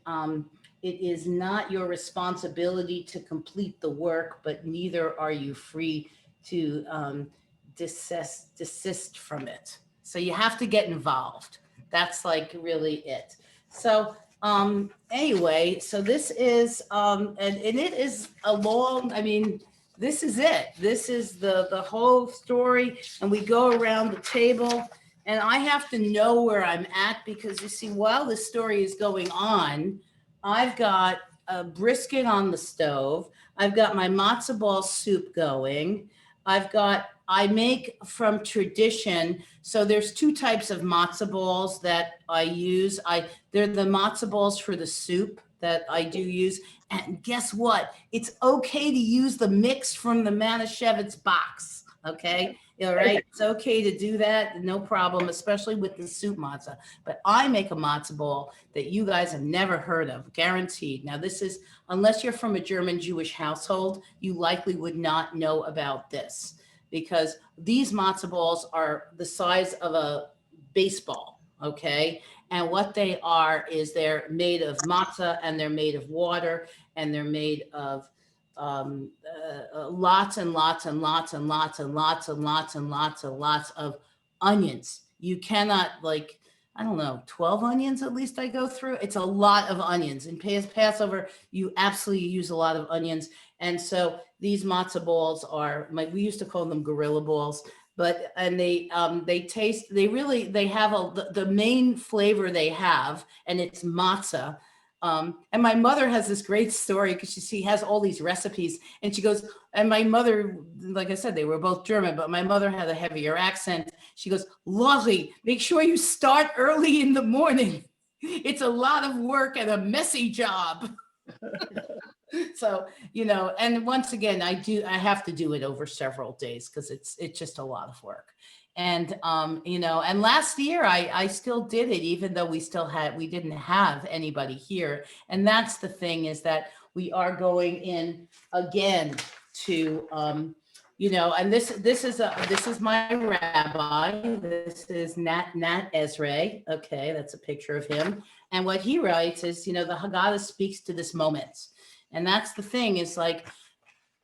it is not your responsibility to complete the work, but neither are you free to desist from it. So you have to get involved. That's like really it. So anyway, so this is and it is a long, I mean, this is it. This is the whole story. And we go around the table and I have to know where I'm at, because you see, while this story is going on, I've got a brisket on the stove. I've got my matzo ball soup going. I make from tradition. So there's two types of matzo balls that I use. They're the matzo balls for the soup that I do use. And guess what? It's okay to use the mix from the Manischewitz box. Okay. All right. It's okay to do that. No problem, especially with the soup matzah. But I make a matzo ball that you guys have never heard of, guaranteed. Now, this is, unless you're from a German Jewish household, you likely would not know about this, because these matzo balls are the size of a baseball. Okay. And what they are is they're made of matzah, and they're made of water, and they're made of lots and lots and lots and lots and lots and lots and lots and lots of onions. You cannot, like, I don't know, 12 onions at least I go through. It's a lot of onions. In Passover, you absolutely use a lot of onions. And so these matzah balls are, like, we used to call them gorilla balls, but, and they taste, they have the main flavor they have, and it's matzah. And my mother has this great story, because she has all these recipes, and she goes, and my mother, like I said, they were both German, but my mother had a heavier accent. She goes, Laurie, make sure you start early in the morning. It's a lot of work and a messy job. So, you know, and once again, I have to do it over several days, because it's just a lot of work. And, you know, and last year I still did it, even though we didn't have anybody here. And that's the thing, is that we are going in again to, you know, and this is my rabbi. This is Nat Ezra. Okay. That's a picture of him. And what he writes is, you know, the Haggadah speaks to this moment. And that's the thing, is like,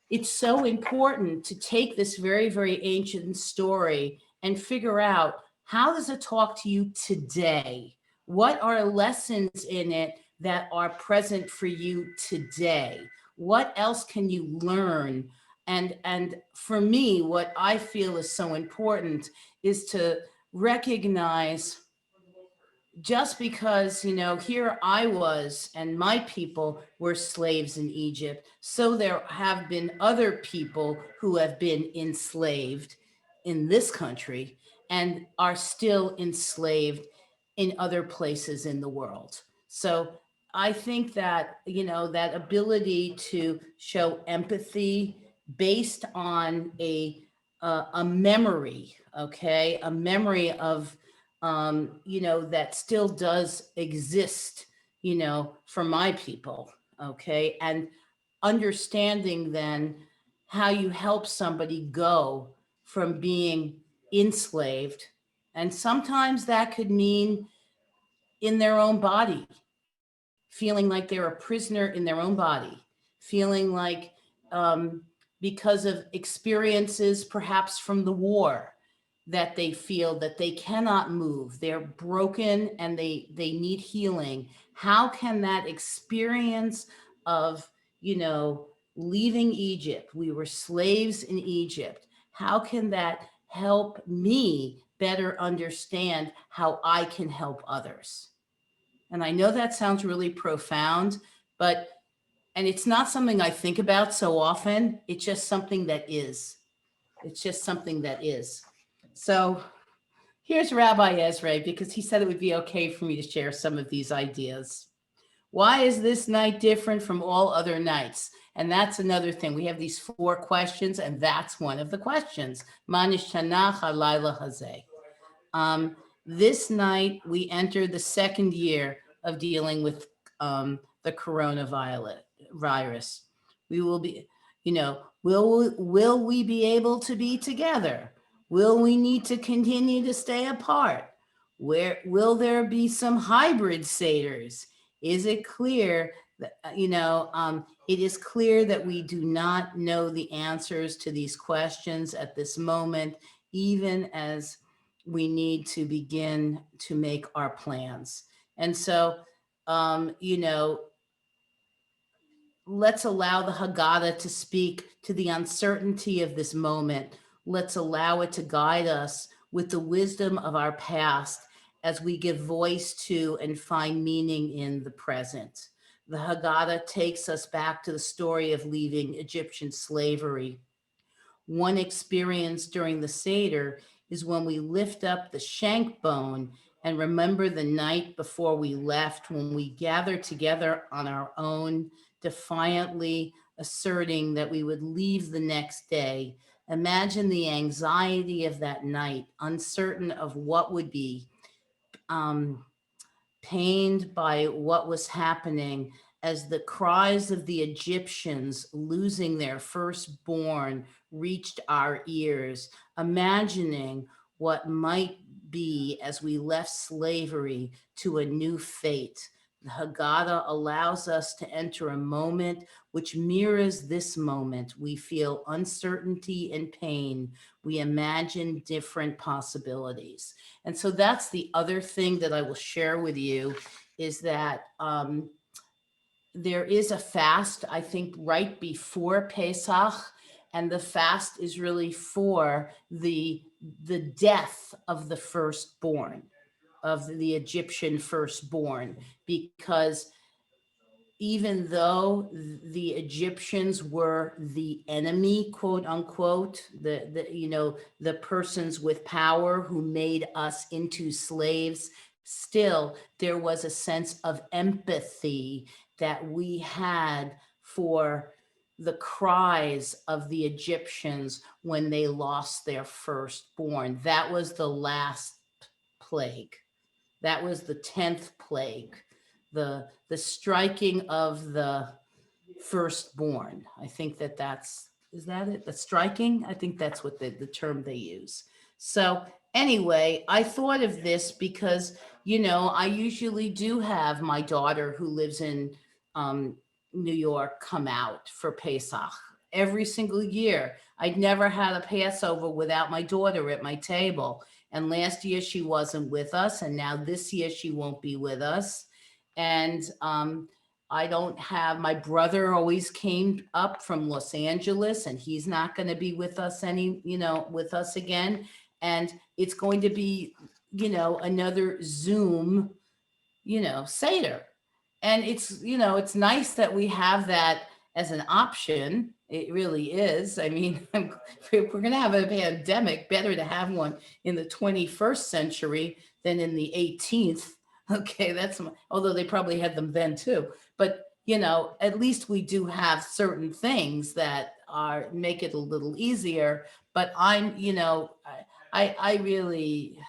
it's so important to take this very, very ancient story and figure out, how does it talk to you today? What are lessons in it that are present for you today? What else can you learn? And for me, what I feel is so important is to recognize, just because, you know, here I was and my people were slaves in Egypt, so there have been other people who have been enslaved in this country and are still enslaved in other places in the world. So I think that, you know, that ability to show empathy based on a memory, okay, a memory of, you know, that still does exist, you know, for my people. Okay. And understanding then how you help somebody go from being enslaved. And sometimes that could mean in their own body, feeling like they're a prisoner in their own body, feeling like, because of experiences perhaps from the war, that they feel that they cannot move, they're broken, and they need healing. How can that experience of, you know, leaving Egypt, we were slaves in Egypt, how can that help me better understand how I can help others? And I know that sounds really profound, but, and it's not something I think about so often. It's just something that is. It's just something that is. So here's Rabbi Ezra, because he said it would be okay for me to share some of these ideas. Why is this night different from all other nights? And that's another thing. We have these 4 questions, and that's one of the questions. Manish Tanach Halayla Hazeh. This night, we enter the 2nd year of dealing with the coronavirus. We will be, will we be able to be together? Will we need to continue to stay apart? Where will there be some hybrid Seders? Is it clear that, it is clear that we do not know the answers to these questions at this moment, even as we need to begin to make our plans. And so, let's allow the Haggadah to speak to the uncertainty of this moment. Let's allow it to guide us with the wisdom of our past as we give voice to and find meaning in the present. The Haggadah takes us back to the story of leaving Egyptian slavery. One experience during the Seder is when we lift up the shank bone and remember the night before we left, when we gathered together on our own, defiantly asserting that we would leave the next day. Imagine the anxiety of that night, uncertain of what would be, pained by what was happening as the cries of the Egyptians losing their firstborn reached our ears, imagining what might be as we left slavery to a new fate. The Haggadah allows us to enter a moment which mirrors this moment. We feel uncertainty and pain. We imagine different possibilities. And so that's the other thing that I will share with you is that there is a fast, I think, right before Pesach, and the fast is really for the death of the firstborn, of the Egyptian firstborn, because even though the Egyptians were the enemy, quote unquote, the persons with power who made us into slaves, still there was a sense of empathy that we had for the cries of the Egyptians when they lost their firstborn. That was the last plague. That was the 10th plague. The striking of the firstborn. I think is that it? The striking? I think that's what the term they use. So anyway, I thought of this because, I usually do have my daughter who lives in New York come out for Pesach every single year. I'd never had a Passover without my daughter at my table. And last year she wasn't with us. And now this year she won't be with us. And I don't have, my brother always came up from Los Angeles and he's not going to be with us with us again. And it's going to be, another Zoom, Seder. And it's nice that we have that as an option. It really is. I mean, if we're going to have a pandemic, better to have one in the 21st century than in the 18th. Okay, although they probably had them then too. But, at least we do have certain things that make it a little easier. But I'm, I really,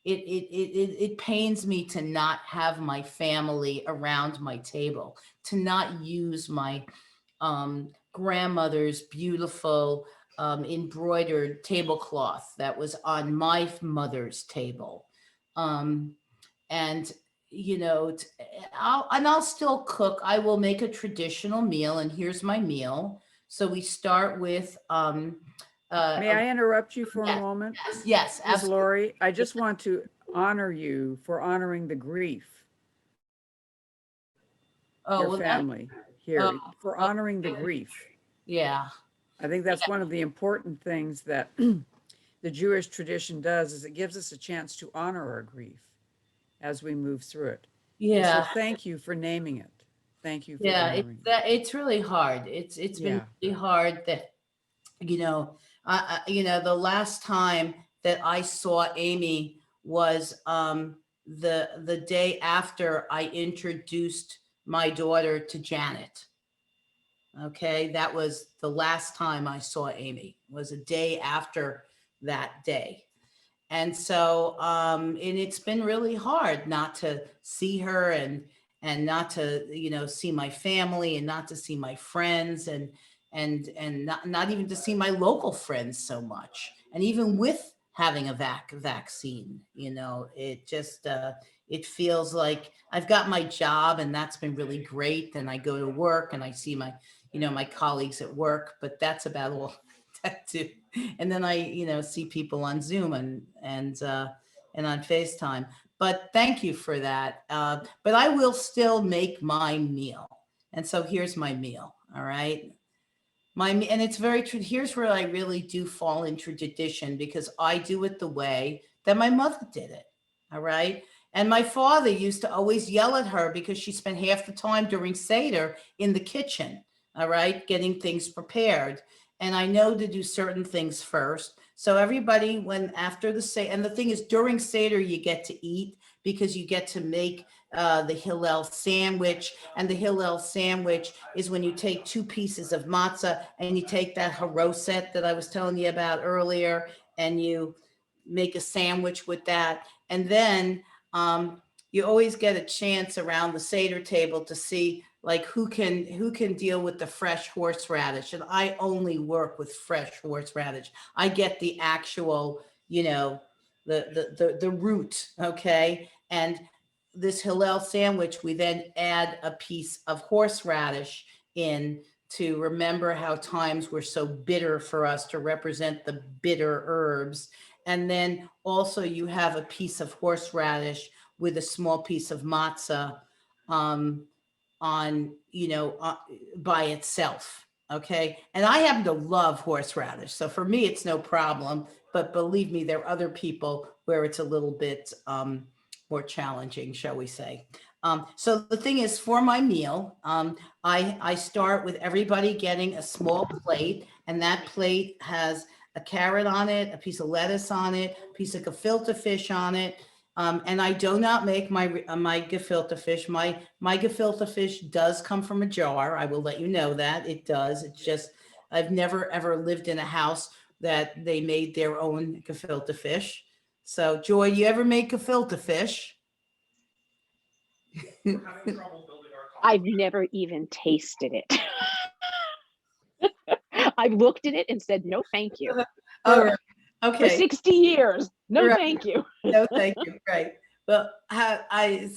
it pains me to not have my family around my table, to not use my grandmother's beautiful embroidered tablecloth that was on my mother's table. And I'll still cook. I will make a traditional meal, and here's my meal. So we start with May I interrupt you for yes, a moment? yes, Ms. absolutely. Laurie, I just want to honor you for honoring the grief, your well, family here, for honoring the grief. yeah. I think that's one of the important things that the Jewish tradition does, is it gives us a chance to honor our grief as we move through it. Yeah. So thank you for naming it. Thank you for Yeah, honoring it's really hard. It's been really hard that, the last time that I saw Amy was the day after I introduced my daughter to Janet. Okay, that was the last time I saw Amy, was a day after that day. And so, and it's been really hard not to see her and not to, see my family and not to see my friends. And, and not even to see my local friends so much. And even with having a vaccine, it just, it feels like I've got my job, and that's been really great. And I go to work and I see my, my colleagues at work, but that's about all that too. And then I, see people on Zoom and on FaceTime. But thank you for that. But I will still make my meal. And so here's my meal. All right. And it's very true. Here's where I really do fall into tradition, because I do it the way that my mother did it. All right. And my father used to always yell at her because she spent half the time during Seder in the kitchen. All right. Getting things prepared. And I know to do certain things first. So everybody, when after the Seder, and the thing is, during Seder, you get to eat, because you get to make the Hillel sandwich. And the Hillel sandwich is when you take 2 pieces of matzah and you take that haroset that I was telling you about earlier, and you make a sandwich with that. And then you always get a chance around the Seder table to see like who can deal with the fresh horseradish. And I only work with fresh horseradish. I get the actual, the root. Okay. And this Hillel sandwich, we then add a piece of horseradish in to remember how times were so bitter for us, to represent the bitter herbs. And then also you have a piece of horseradish with a small piece of matzah by itself. Okay. And I happen to love horseradish. So for me, it's no problem. But believe me, there are other people where it's a little bit more challenging, shall we say. So the thing is, for my meal, I start with everybody getting a small plate, and that plate has a carrot on it, a piece of lettuce on it, a piece of gefilte fish on it. And I do not make my gefilte fish. My gefilte fish does come from a jar. I will let you know that it does. It's just, I've never ever lived in a house that they made their own gefilte fish. So Joy, you ever make gefilte fish? I've never even tasted it. I've looked at it and said, no, thank you. All right. Okay. For 60 years. No, right. Thank you. No, thank you. Right. Well, I've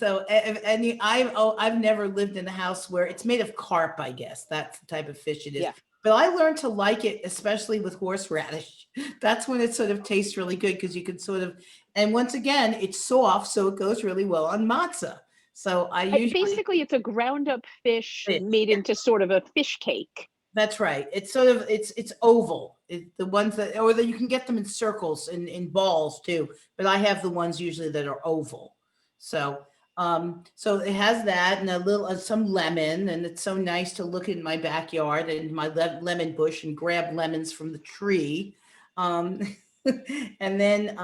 never lived in a house where it's made of carp, I guess. That's the type of fish it is. Yeah. But I learned to like it, especially with horseradish. That's when it sort of tastes really good, because you can sort of, and once again, it's soft, so it goes really well on matzah. So basically it's a ground up fish made into sort of a fish cake. That's right. It's sort of, it's oval. The ones that, or that you can get them in circles, in balls too. But I have the ones usually that are oval. So, so it has that, and a little, some lemon, and it's so nice to look in my backyard and my lemon bush and grab lemons from the tree. And then,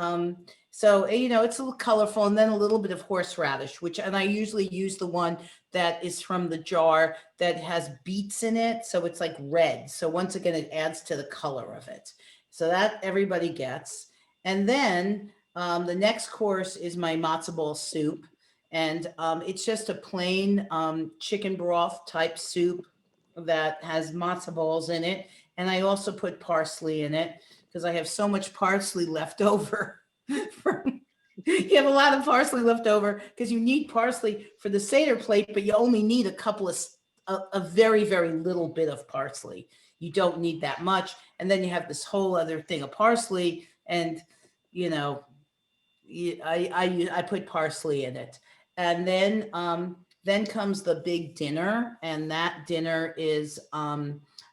so, it's a little colorful, and then a little bit of horseradish, and I usually use the one that is from the jar that has beets in it. So it's like red. So once again, it adds to the color of it. So that everybody gets. And then the next course is my matzo ball soup. And it's just a plain chicken broth type soup that has matzo balls in it. And I also put parsley in it, because I have so much parsley left over. You have a lot of parsley left over, because you need parsley for the Seder plate, but you only need a very, very little bit of parsley. You don't need that much. And then you have this whole other thing of parsley, and, I put parsley in it. And then comes the big dinner. And that dinner is,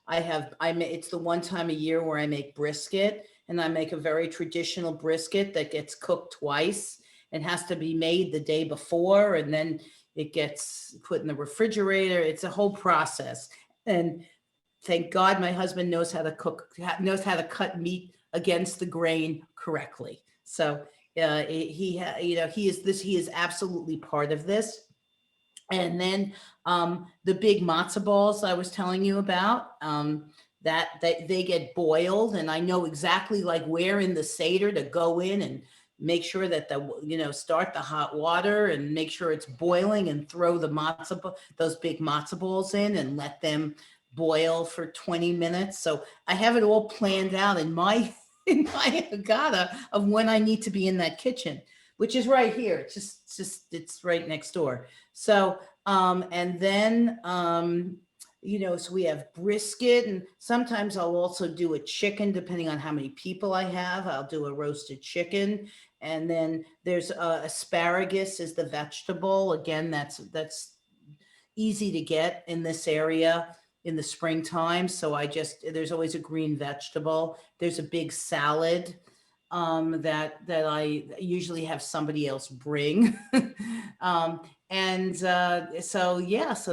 it's the one time a year where I make brisket. And I make a very traditional brisket that gets cooked twice. It has to be made the day before, and then it gets put in the refrigerator. It's a whole process. And thank God my husband knows how to cut meat against the grain correctly. So he is absolutely part of this. And then the big matzo balls I was telling you about, that they get boiled, and I know exactly like where in the Seder to go in and make sure that start the hot water and make sure it's boiling, and throw those big matzo balls in and let them boil for 20 minutes. So I have it all planned out in my in my Haggadah of when I need to be in that kitchen, which is right here. It's right next door. So and then so we have brisket, and sometimes I'll also do a chicken depending on how many people I have. I'll do a roasted chicken. And then there's asparagus is the vegetable. Again, that's easy to get in this area in the springtime. So there's always a green vegetable. There's a big salad that I usually have somebody else bring. So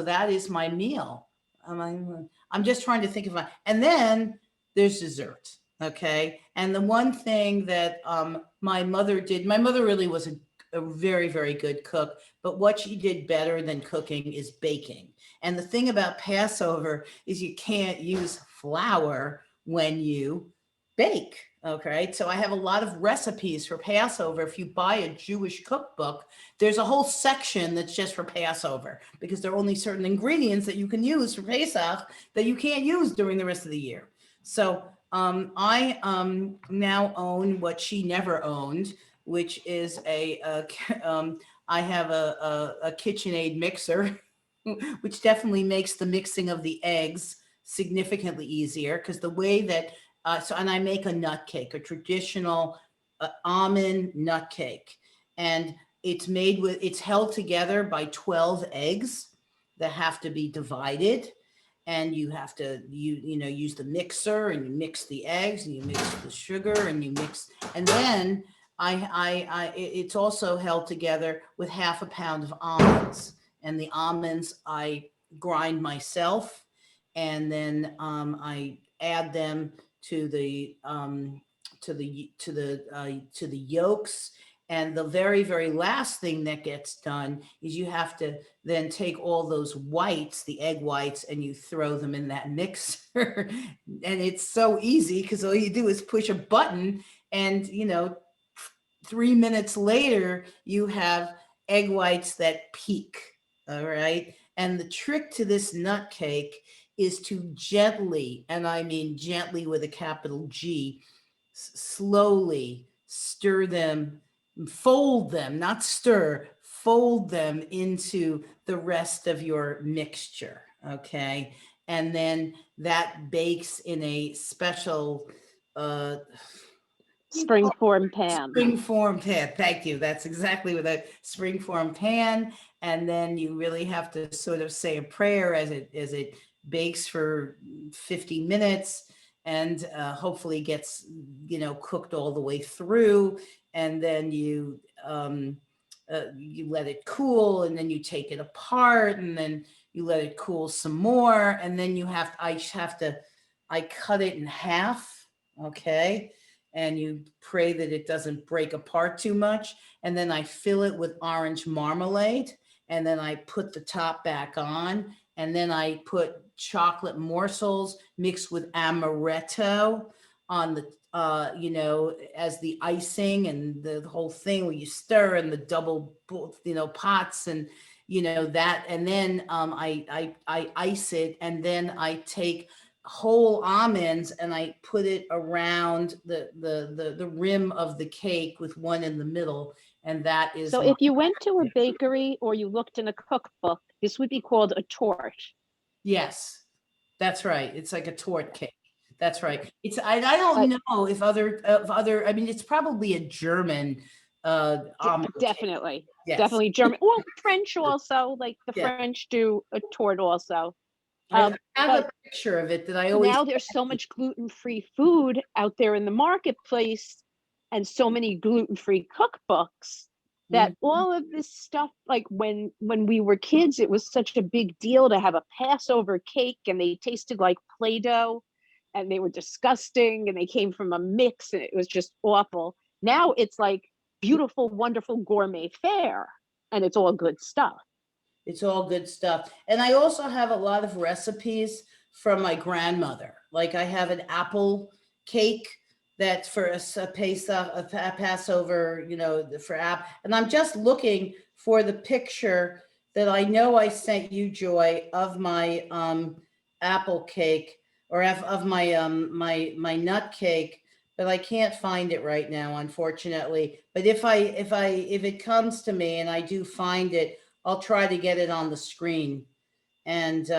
that is my meal. I'm just trying to think of and then there's dessert. Okay. And the one thing that my mother really was a very, very good cook, but what she did better than cooking is baking. And the thing about Passover is you can't use flour when you bake. Okay. So I have a lot of recipes for Passover. If you buy a Jewish cookbook, there's a whole section that's just for Passover, because there are only certain ingredients that you can use for Pesach that you can't use during the rest of the year. So I now own what she never owned, which is I have a KitchenAid mixer, which definitely makes the mixing of the eggs significantly easier, because the way that and I make a nut cake, a traditional almond nut cake, and it's held together by 12 eggs that have to be divided, and you have to use the mixer, and you mix the eggs, and you mix the sugar, and you mix, and then it's also held together with half a pound of almonds, and the almonds I grind myself, and then I add them to the yolks. And the very, very last thing that gets done is you have to then take all those whites, the egg whites, and you throw them in that mixer. And it's so easy, because all you do is push a button, and 3 minutes later you have egg whites that peak. All right. And the trick to this nut cake is to gently, and I mean gently with a capital G, slowly stir them, fold them, not stir, fold them into the rest of your mixture. Okay. And then that bakes in a special springform pan. Springform pan. Thank you. That's exactly what a springform pan. And then you really have to sort of say a prayer as it bakes for 50 minutes, and hopefully gets cooked all the way through. And then you let it cool, and then you take it apart, and then you let it cool some more, and then I cut it in half. Okay. And you pray that it doesn't break apart too much. And then I fill it with orange marmalade, and then I put the top back on, and then I put chocolate morsels mixed with amaretto on the as the icing, and the whole thing where you stir, and the double pots, and that, and then I ice it, and then I take whole almonds and I put it around the rim of the cake with one in the middle, and that is. So if you went to a bakery or you looked in a cookbook, this would be called a torte. Yes, that's right. It's like a torte cake. That's right. I don't know if other. I mean, it's probably a German. Definitely, yes. Definitely German. Well, French also. Like the French do a torte also. I have a picture of it that I always. Now there's so much gluten-free food out there in the marketplace, and so many gluten-free cookbooks, that all of this stuff, like when we were kids, it was such a big deal to have a Passover cake, and they tasted like Play-Doh, and they were disgusting, and they came from a mix, and it was just awful. Now it's like beautiful, wonderful gourmet fare, and it's all good stuff. It's all good stuff. And I also have a lot of recipes from my grandmother. Like I have an apple cake that's for a Passover, for app. And I'm just looking for the picture that I know I sent you, Joy, of my apple cake or of my my nut cake, but I can't find it right now, unfortunately. But if it comes to me and I do find it, I'll try to get it on the screen, and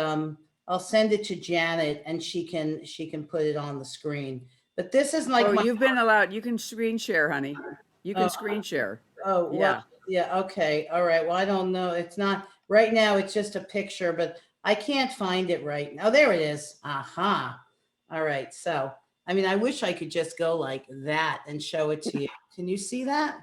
I'll send it to Janet, and she can put it on the screen. But this is like Oh, my you've been allowed. You can screen share, honey. You can oh, screen share. well, Yeah. yeah, okay, all right. Well, I don't know. It's not right now. It's just a picture, but I can't find it right now. Oh, there it is. Aha. All right. So, I mean, I wish I could just go like that and show it to you. Can you see that?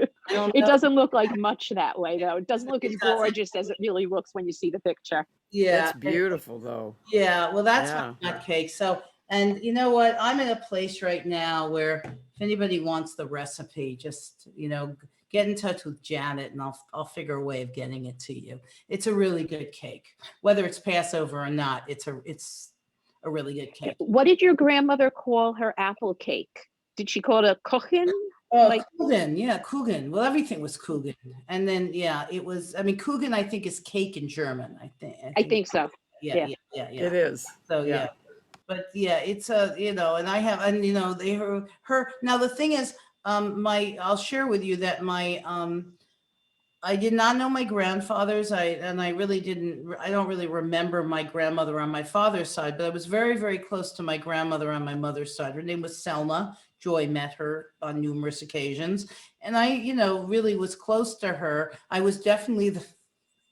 I don't It know. doesn't look like much that way, though. It doesn't look as It doesn't. gorgeous as it really looks when you see the picture. Yeah. That's beautiful, though. Yeah. Well, that's my Yeah. nut cake. So, and you know what? I'm in a place right now where if anybody wants the recipe, just, get in touch with Janet and I'll figure a way of getting it to you. It's a really good cake. Whether it's Passover or not, it's a really good cake. What did your grandmother call her apple cake? Did she call it a kuchen? Oh, Like, Kuchen, yeah, Kuchen. Well, everything was Kuchen. And then, yeah, it was, I mean, Kuchen, I think, is cake in German, I think. I think so. Yeah, Yeah. yeah. It is. So, yeah. But yeah, it's a, and I have, and they her now the thing is, I'll share with you that I did not know my grandfathers. I don't really remember my grandmother on my father's side, but I was very, very close to my grandmother on my mother's side. Her name was Selma. Joy met her on numerous occasions. And I, really was close to her. I was definitely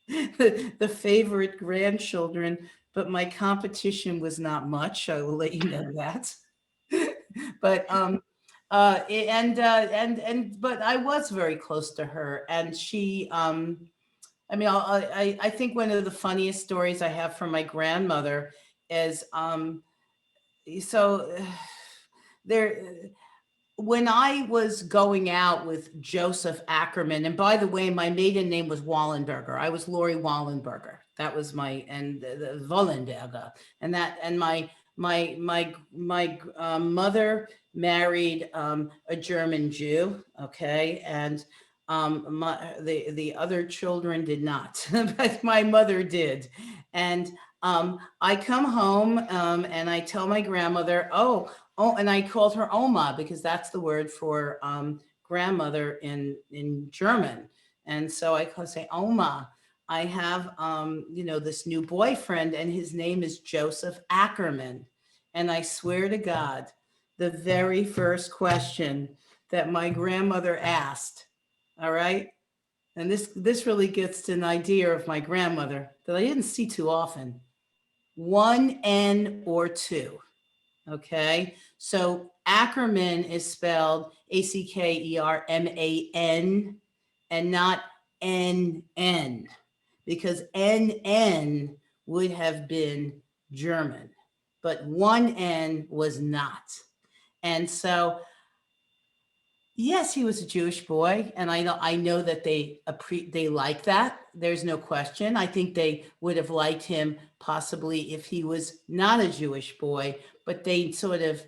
the favorite grandchildren, but my competition was not much. I will let you know that. But but I was very close to her, and she I mean, I think one of the funniest stories I have from my grandmother is so there when I was going out with Joseph Ackerman, and by the way, my maiden name was Wallenberger. I was Laurie Wallenberger. That was and the Wallenberger, and my mother married a German Jew. Okay, and the other children did not, but my mother did, and I come home and I tell my grandmother, oh, and I called her Oma because that's the word for grandmother in German. And so I say, Oma, I have, this new boyfriend and his name is Joseph Ackerman. And I swear to God, the very first question that my grandmother asked, all right, and this really gets to an idea of my grandmother that I didn't see too often. 1 N or 2. Okay, so Ackerman is spelled Ackerman and not NN, because NN would have been German, but 1 N was not. And so, yes, he was a Jewish boy, and I know that they like that. There's no question. I think they would have liked him possibly if he was not a Jewish boy, but they sort of,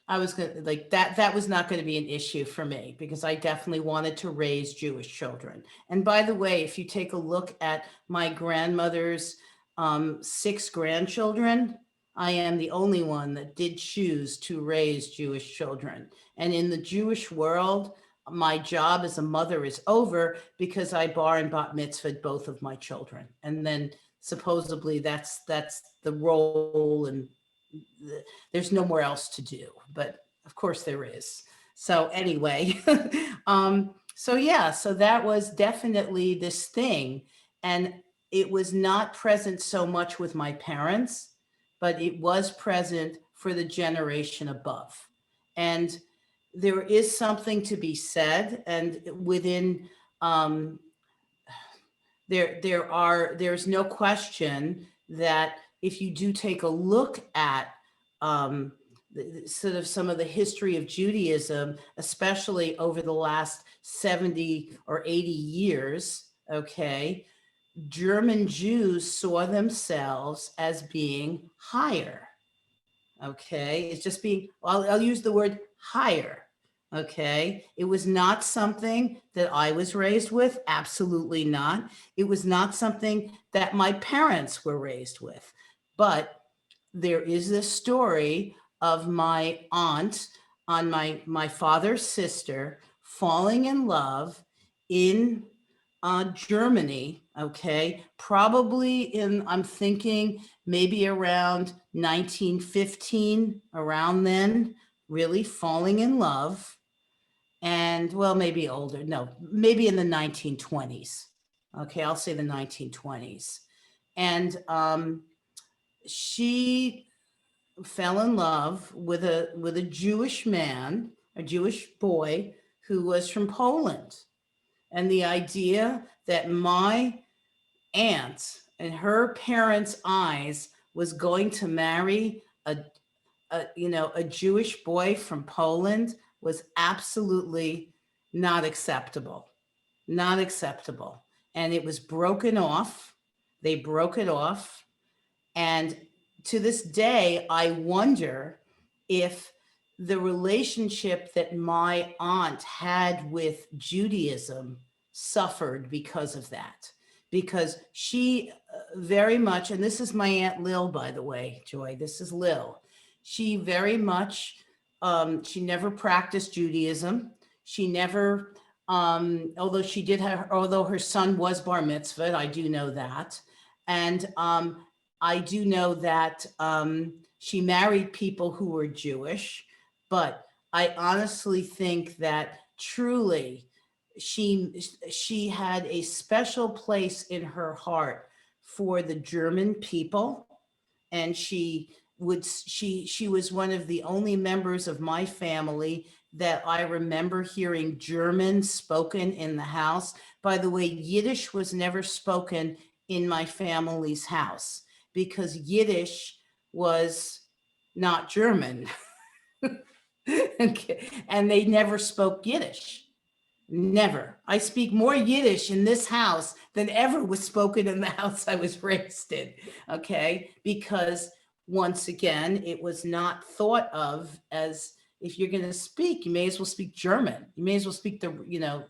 I was gonna like that was not going to be an issue for me because I definitely wanted to raise Jewish children. And by the way, if you take a look at my grandmother's 6 grandchildren, I am the only one that did choose to raise Jewish children. And in the Jewish world, my job as a mother is over because I bar and bat mitzvah both of my children. And then supposedly that's the role, and there's nowhere else to do, but of course there is. So anyway, so yeah, so that was definitely this thing. And it was not present so much with my parents, but it was present for the generation above. And there is something to be said, and within there's no question that if you do take a look at sort of some of the history of Judaism, especially over the last 70 or 80 years, okay, German Jews saw themselves as being higher. Okay, it's just being, I'll use the word higher. Okay, it was not something that I was raised with. Absolutely not. It was not something that my parents were raised with. But there is this story of my aunt on my father's sister falling in love in Germany, okay, probably in, I'm thinking maybe around 1915, around then, really falling in love. And well, maybe older, no, maybe in the 1920s. Okay, I'll say the 1920s. And she fell in love with a Jewish man, a Jewish boy who was from Poland. And the idea that my aunt in her parents' eyes was going to marry a Jewish boy from Poland was absolutely not acceptable. Not acceptable. And it was broken off. They broke it off. And to this day, I wonder if the relationship that my aunt had with Judaism suffered because of that. Because she very much, and this is my Aunt Lil, by the way, Joy, this is Lil. She very much, she never practiced Judaism. She never, although she did have, although her son was bar mitzvahed, I do know that. And I do know that she married people who were Jewish, but I honestly think that truly she had a special place in her heart for the German people, and she was one of the only members of my family that I remember hearing German spoken in the house. By the way, Yiddish was never spoken in my family's house because Yiddish was not German. Okay. And they never spoke Yiddish. Never. I speak more Yiddish in this house than ever was spoken in the house I was raised in. Okay. Because once again, it was not thought of as, if you're going to speak, you may as well speak German. You may as well speak the,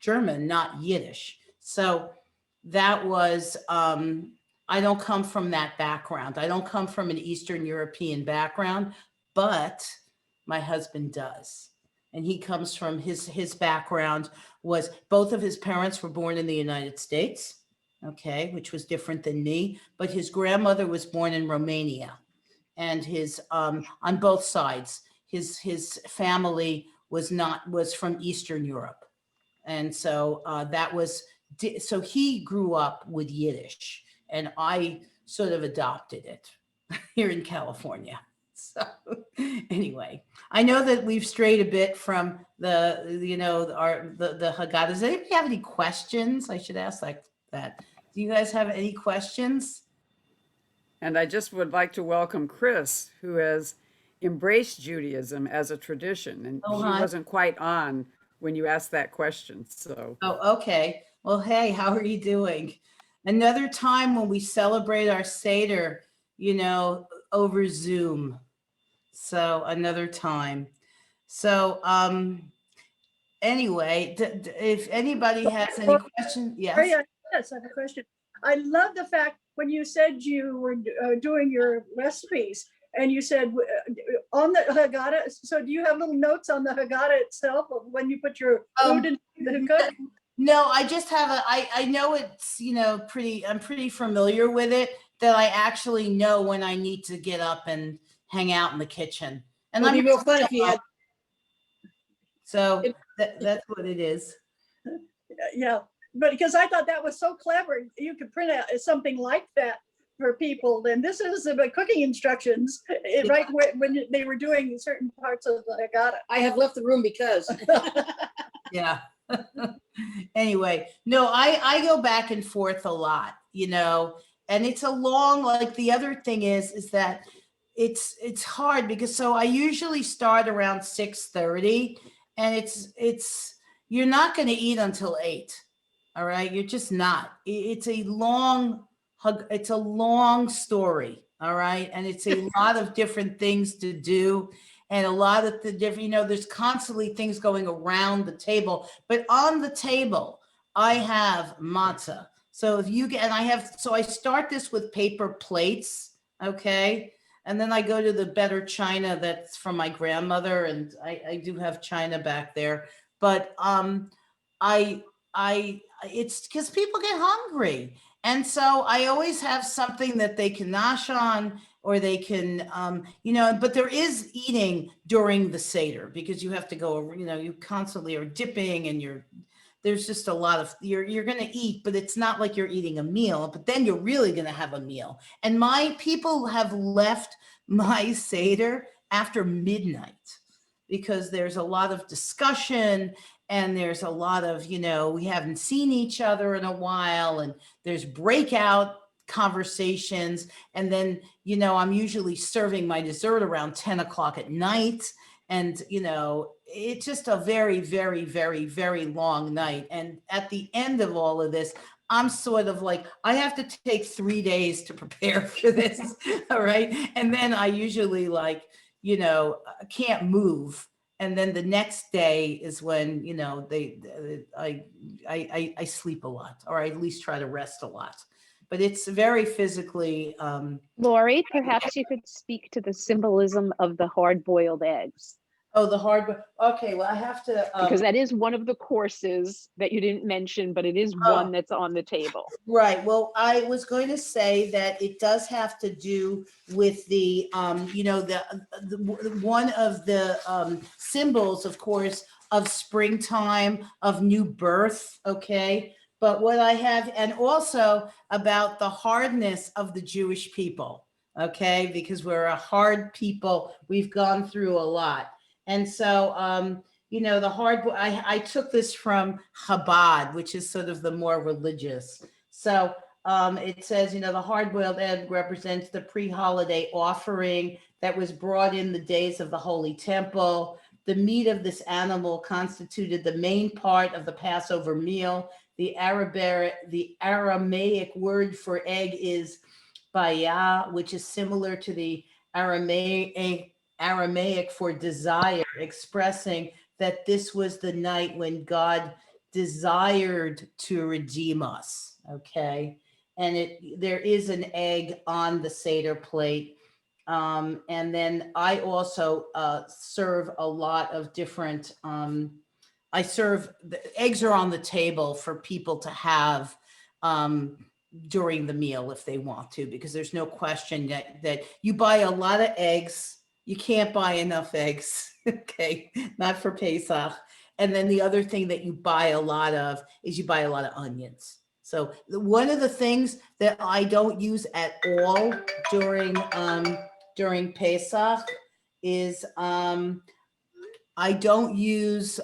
German, not Yiddish. So that was, I don't come from that background. I don't come from an Eastern European background, but my husband does. And he comes from his background was both of his parents were born in the United States, okay, which was different than me, but his grandmother was born in Romania. And his, on both sides, his family was from Eastern Europe. And so so he grew up with Yiddish, and I sort of adopted it here in California. So anyway, I know that we've strayed a bit from the Haggadah. Does anybody have any questions? I should ask like that. Do you guys have any questions? And I just would like to welcome Chris, who has embraced Judaism as a tradition. And Oh, she hi. wasn't quite on when you asked that question. So, Oh, okay. Well, hey, how are you doing? Another time when we celebrate our Seder, over Zoom. So another time. So anyway, if anybody has any questions, yes. Yes, I have a question. I love the fact when you said you were doing your recipes and you said on the Haggadah. So do you have little notes on the Haggadah itself of when you put your food in the cook? No, I just have I know it's, I'm pretty familiar with it, that I actually know when I need to get up and hang out in the kitchen. And It'd be real fun if you had. So that's what it is. Yeah, but because I thought that was so clever, you could print out something like that for people. And this is the cooking instructions, right when they were doing certain parts of the Haggadah. I have left the room because. Yeah. Anyway, no, I go back and forth a lot, and it's a long, like the other thing is that it's hard because so I usually start around 6:30 and it's you're not going to eat until 8. All right. You're just not. It's a long story. All right. And it's a lot of different things to do. And a lot of the different, there's constantly things going around the table, but on the table, I have matzah. So if you get, and I start this with paper plates. Okay. And then I go to the better china that's from my grandmother, and I do have china back there. But I it's because people get hungry. And so I always have something that they can nosh on, or they can, but there is eating during the Seder, because you have to go, you constantly are dipping, and there's just a lot of, you're going to eat, but it's not like you're eating a meal, but then you're really going to have a meal. And my people have left my Seder after midnight, because there's a lot of discussion, and there's a lot of, we haven't seen each other in a while, and there's breakout conversations. And then, I'm usually serving my dessert around 10 o'clock at night. And, it's just a very, very, very, very long night. And at the end of all of this, I'm sort of like, I have to take 3 days to prepare for this. All right. And then I usually can't move. And then the next day is when, I sleep a lot, or I at least try to rest a lot. But it's very physically. Laurie, perhaps you could speak to the symbolism of the hard-boiled eggs. Oh, the hard. Okay, well, I have to. Because that is one of the courses that you didn't mention, but it is one that's on the table. Right. Well, I was going to say that it does have to do with the, one of the symbols, of course, of springtime, of new birth. Okay. But what I have, and also about the hardness of the Jewish people. Okay. Because we're a hard people. We've gone through a lot. And so, the hard, I took this from Chabad, which is sort of the more religious. So it says, the hard-boiled egg represents the pre-holiday offering that was brought in the days of the Holy Temple. The meat of this animal constituted the main part of the Passover meal. The Aramaic word for egg is bayah, which is similar to the Aramaic for desire, expressing that this was the night when God desired to redeem us. Okay. And there is an egg on the Seder plate. And then I also serve a lot of different, the eggs are on the table for people to have during the meal if they want to, because there's no question that you buy a lot of eggs. You can't buy enough eggs, okay? Not for Pesach. And then the other thing that you buy a lot of is you buy a lot of onions. So one of the things that I don't use at all during Pesach is I don't use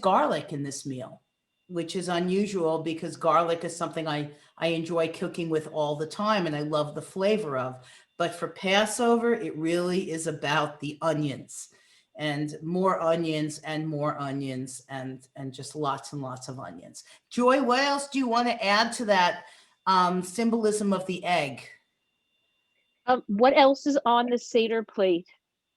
garlic in this meal, which is unusual because garlic is something I enjoy cooking with all the time, and I love the flavor of. But for Passover, it really is about the onions, and more onions and more onions, and just lots and lots of onions. Joy, what else do you want to add to that symbolism of the egg? What else is on the Seder plate?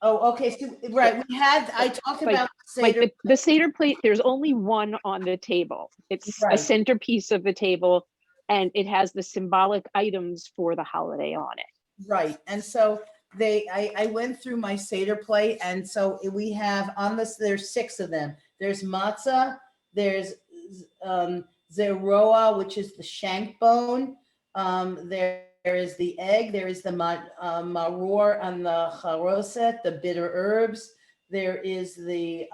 Oh, okay. So, right. I talked about the Seder plate. There's only one on the table. It's a centerpiece of the table, and it has the symbolic items for the holiday on it. Right. And so I went through my Seder plate, and so we have on this, there's 6 of them. There's matzah, there's zeroa, which is the shank bone. There is the egg, there is the maror on the charoset, the bitter herbs. There is the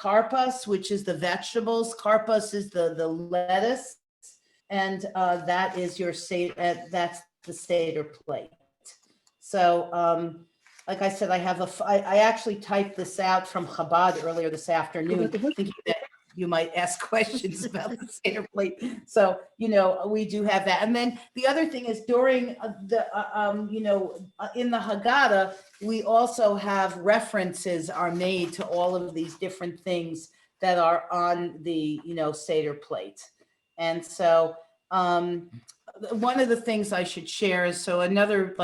karpas, which is the vegetables. Karpas is the lettuce. And that is your that's the Seder plate. So, like I said, I actually typed this out from Chabad earlier this afternoon, thinking that you might ask questions about the Seder plate. So, we do have that. And then the other thing is during the, in the Haggadah, we also have references are made to all of these different things that are on the, Seder plate. And so one of the things I should share is, so another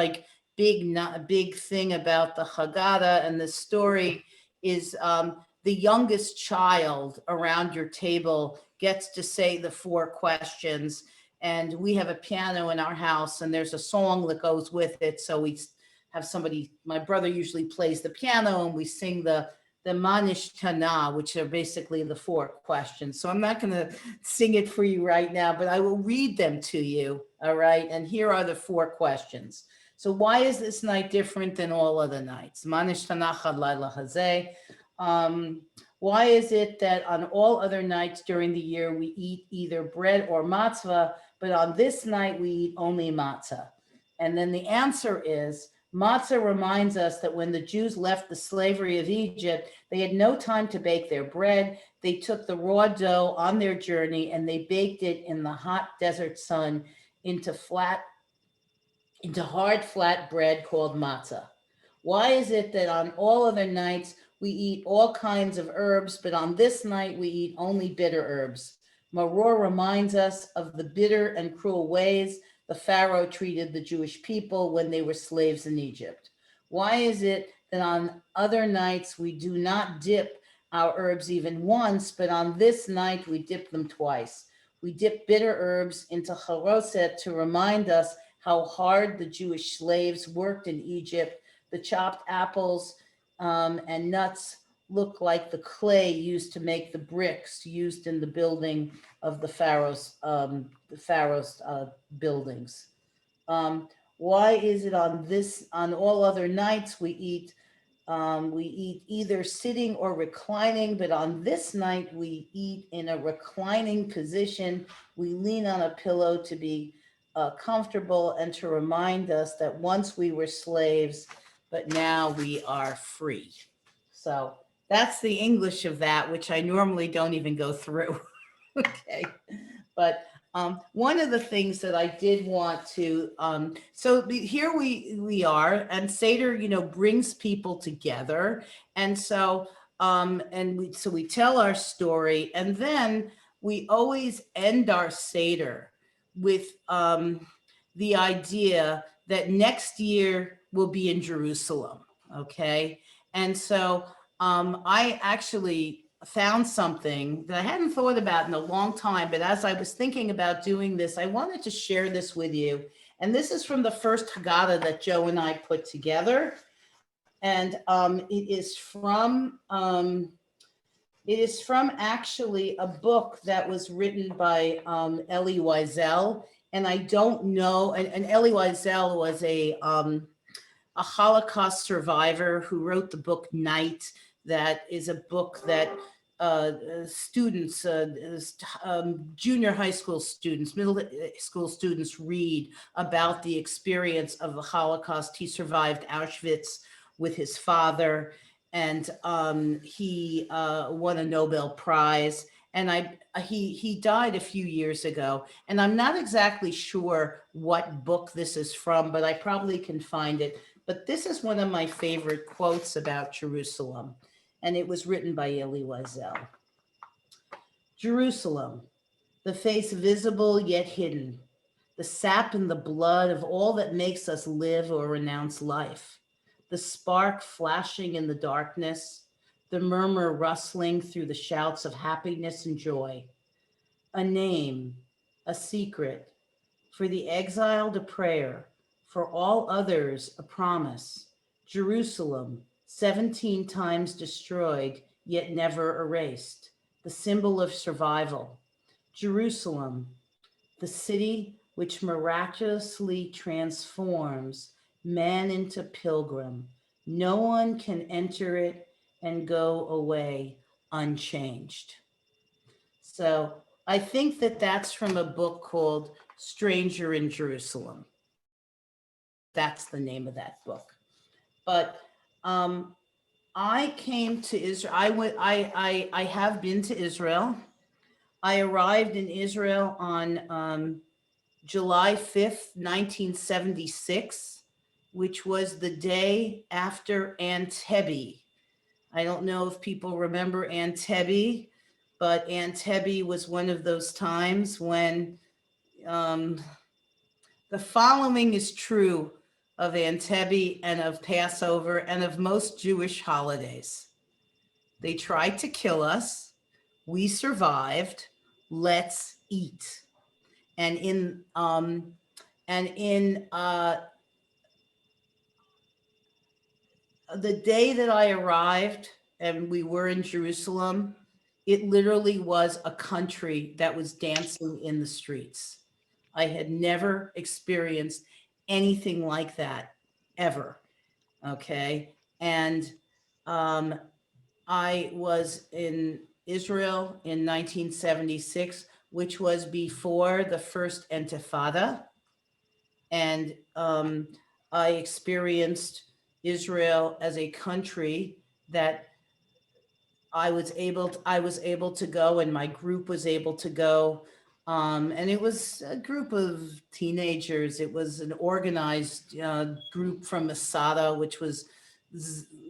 big thing about the Haggadah and the story is the youngest child around your table gets to say the 4 questions. and we have a piano in our house, and there's a song that goes with it. So we have somebody, my brother usually plays the piano, and we sing the Manish Tana, which are basically the 4 questions. So I'm not going to sing it for you right now, but I will read them to you. All right. And here are the 4 questions. So why is this night different than all other nights? Manish Tana Chad Laila Hazeh. Why is it that on all other nights during the year, we eat either bread or matzah, but on this night we eat only matzah? And then the answer is, matzah reminds us that when the Jews left the slavery of Egypt, they had no time to bake their bread. They took the raw dough on their journey and they baked it in the hot desert sun into hard, flat bread called matzah. Why is it that on all other nights we eat all kinds of herbs, but on this night we eat only bitter herbs? Maror reminds us of the bitter and cruel ways the Pharaoh treated the Jewish people when they were slaves in Egypt. Why is it that on other nights we do not dip our herbs even once, but on this night we dip them twice? We dip bitter herbs into charoset to remind us how hard the Jewish slaves worked in Egypt. The chopped apples and nuts look like the clay used to make the bricks used in the building of the Pharaoh's buildings. Why is it on all other nights we eat either sitting or reclining, but on this night we eat in a reclining position. We lean on a pillow to be comfortable and to remind us that once we were slaves, but now we are free. So that's the English of that, which I normally don't even go through. Okay. But one of the things that I did want to, so here we are, and Seder, brings people together. And so, we tell our story, and then we always end our Seder with the idea that next year will be in Jerusalem. Okay. And so I actually found something that I hadn't thought about in a long time, but as I was thinking about doing this, I wanted to share this with you. And this is from the first Haggadah that Joe and I put together. And it is from actually a book that was written by Elie Wiesel. And I don't know, and Elie Wiesel was a Holocaust survivor who wrote the book Night. That is a book that students, junior high school students, middle school students read about the experience of the Holocaust. He survived Auschwitz with his father, and he won a Nobel Prize. And he died a few years ago, and I'm not exactly sure what book this is from, but I probably can find it. But this is one of my favorite quotes about Jerusalem, and it was written by Elie Wiesel. Jerusalem, the face visible yet hidden, the sap and the blood of all that makes us live or renounce life, the spark flashing in the darkness, the murmur rustling through the shouts of happiness and joy, a name, a secret, for the exiled a prayer, for all others a promise. Jerusalem, 17 times destroyed, yet never erased, the symbol of survival. Jerusalem, the city which miraculously transforms man into pilgrim. No one can enter it and go away unchanged. So I think that that's from a book called Stranger in Jerusalem. That's the name of that book. But I came to Israel. I have been to Israel. I arrived in Israel on July 5th, 1976, which was the day after Entebbe. I don't know if people remember Entebbe, but Entebbe was one of those times when the following is true of Entebbe and of Passover and of most Jewish holidays. They tried to kill us. We survived. Let's eat. And in the day that I arrived and we were in Jerusalem, it literally was a country that was dancing in the streets. I had never experienced anything like that ever. Okay. And I was in Israel in 1976, which was before the first Intifada. And I experienced Israel as a country that I was able to go, and my group was able to go. And it was a group of teenagers. It was an organized group from Masada, which was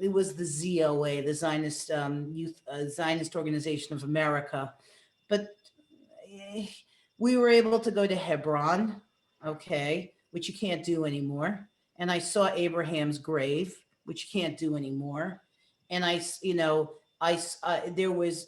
it was the ZOA, the Zionist Youth Zionist Organization of America. But we were able to go to Hebron, okay, which you can't do anymore. And I saw Abraham's grave, which you can't do anymore. And I, you know,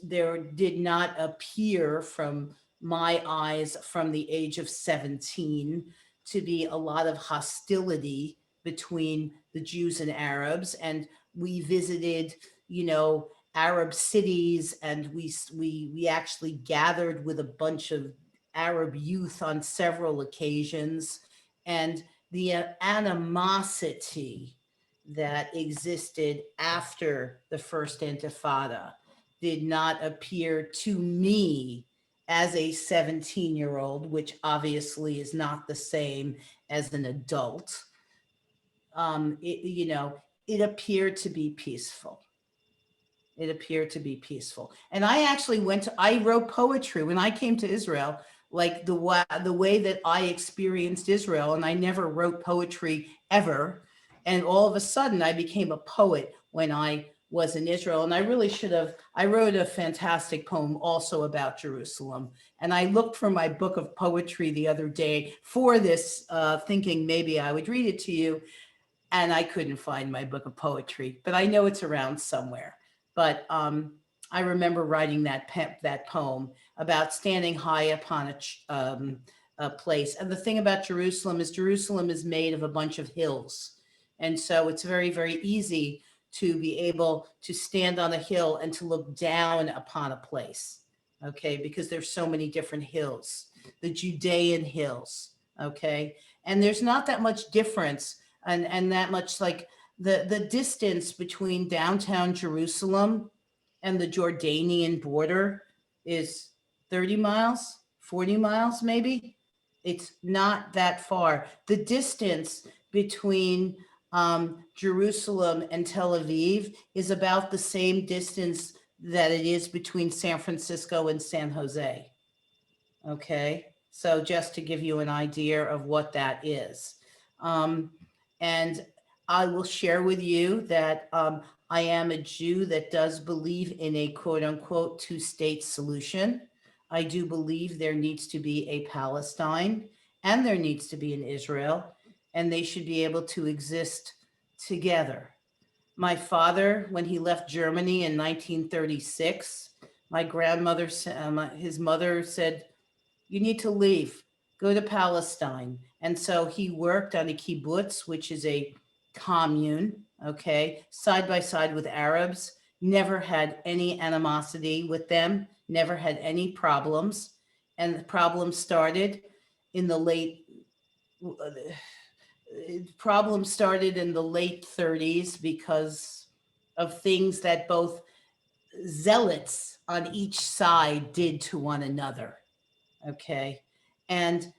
there did not appear from my eyes from the age of 17 to be a lot of hostility between the Jews and Arabs. And we visited, you know, Arab cities, and we actually gathered with a bunch of Arab youth on several occasions. And the animosity that existed after the first Intifada did not appear to me as a 17-year-old, which obviously is not the same as an adult. It appeared to be peaceful. It appeared to be peaceful. And I actually I wrote poetry when I came to Israel, like the way that I experienced Israel, and I never wrote poetry ever. And all of a sudden I became a poet when I was in Israel. And I really should have, I wrote a fantastic poem also about Jerusalem. And I looked for my book of poetry the other day for this, thinking maybe I would read it to you. And I couldn't find my book of poetry, but I know it's around somewhere. But I remember writing that poem about standing high upon a place. And the thing about Jerusalem is made of a bunch of hills. And so it's very, very easy to be able to stand on a hill and to look down upon a place, okay? Because there's so many different hills, the Judean hills, okay? And there's not that much difference and that much, like the distance between downtown Jerusalem and the Jordanian border is 30 miles, 40 miles, maybe. It's not that far. The distance between Jerusalem and Tel Aviv is about the same distance that it is between San Francisco and San Jose. Okay, so just to give you an idea of what that is. And I will share with you that I am a Jew that does believe in a quote unquote two-state solution. I do believe there needs to be a Palestine and there needs to be an Israel, and they should be able to exist together. My father, when he left Germany in 1936, my grandmother, his mother said, "You need to leave, go to Palestine." And so he worked on a kibbutz, which is a commune, okay, side by side with Arabs, never had any animosity with them, never had any problems. And the problem started in the late 30s because of things that both zealots on each side did to one another. Okay. And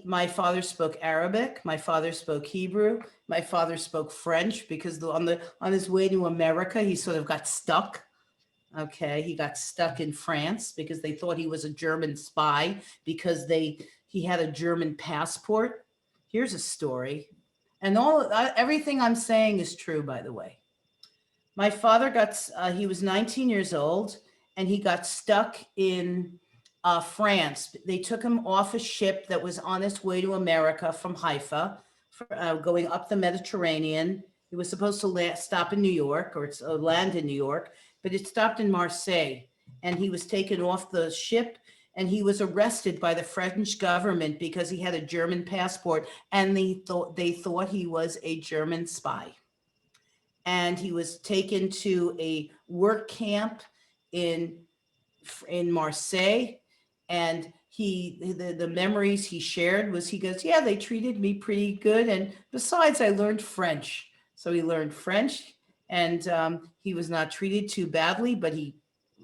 my father spoke Arabic, my father spoke Hebrew, my father spoke French, because on his way to America, he sort of got stuck. Okay, he got stuck in France because they thought he was a German spy because he had a German passport. Here's a story. And everything I'm saying is true, by the way. My father he was 19 years old and he got stuck in France. They took him off a ship that was on its way to America from Haifa, going up the Mediterranean. It was supposed to stop in New York, or land in New York, but it stopped in Marseille. And he was taken off the ship and he was arrested by the French government because he had a German passport, and they thought he was a German spy. And he was taken to a work camp in Marseille, and the memories he shared was, he goes, yeah, they treated me pretty good, and besides, I learned French. So he learned French, and he was not treated too badly, but he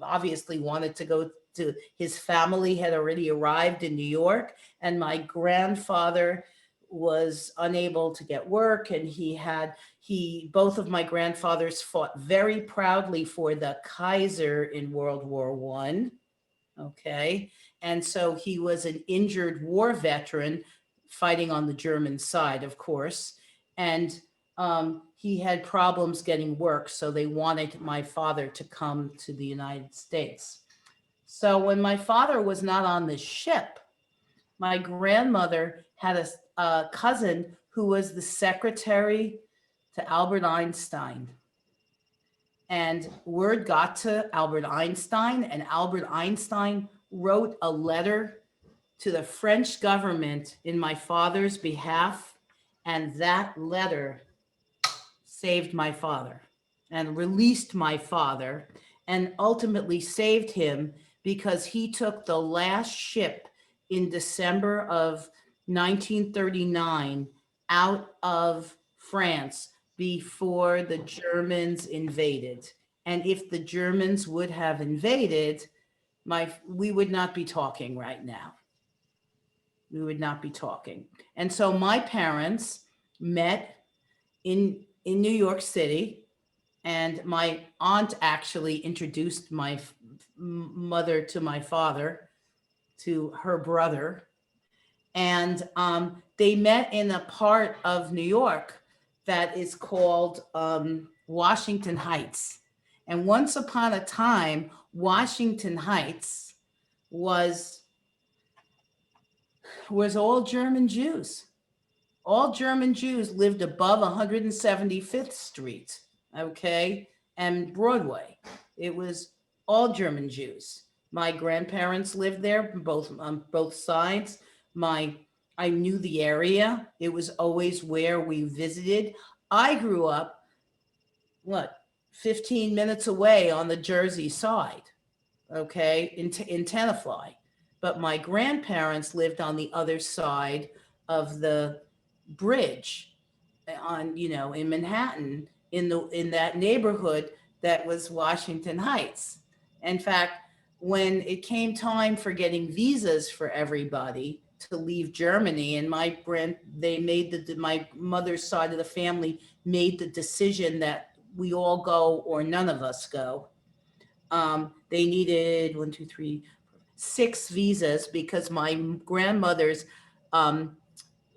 obviously wanted to go to, his family had already arrived in New York, and my grandfather was unable to get work, and both of my grandfathers fought very proudly for the Kaiser in World War I. Okay. And so he was an injured war veteran fighting on the German side, of course. And he had problems getting work. So they wanted my father to come to the United States. So when my father was not on the ship, my grandmother had a cousin who was the secretary to Albert Einstein. And word got to Albert Einstein, and Albert Einstein wrote a letter to the French government in my father's behalf. And that letter saved my father and released my father, and ultimately saved him, because he took the last ship in December of 1939 out of France before the Germans invaded. And if the Germans would have invaded, we would not be talking right now. We would not be talking. And so my parents met in New York City, and my aunt actually introduced my mother to my father, to her brother. And they met in a part of New York that is called Washington Heights. And once upon a time, Washington Heights was all German Jews. All German Jews lived above 175th Street, okay, and Broadway. It was all German Jews. My grandparents lived there, on both sides. I knew the area. It was always where we visited. I grew up, 15 minutes away on the Jersey side, okay, in Tenafly. But my grandparents lived on the other side of the bridge in Manhattan, in that neighborhood that was Washington Heights. In fact, when it came time for getting visas for everybody to leave Germany, and my mother's side of the family made the decision that we all go or none of us go. They needed 6 visas, because my grandmother's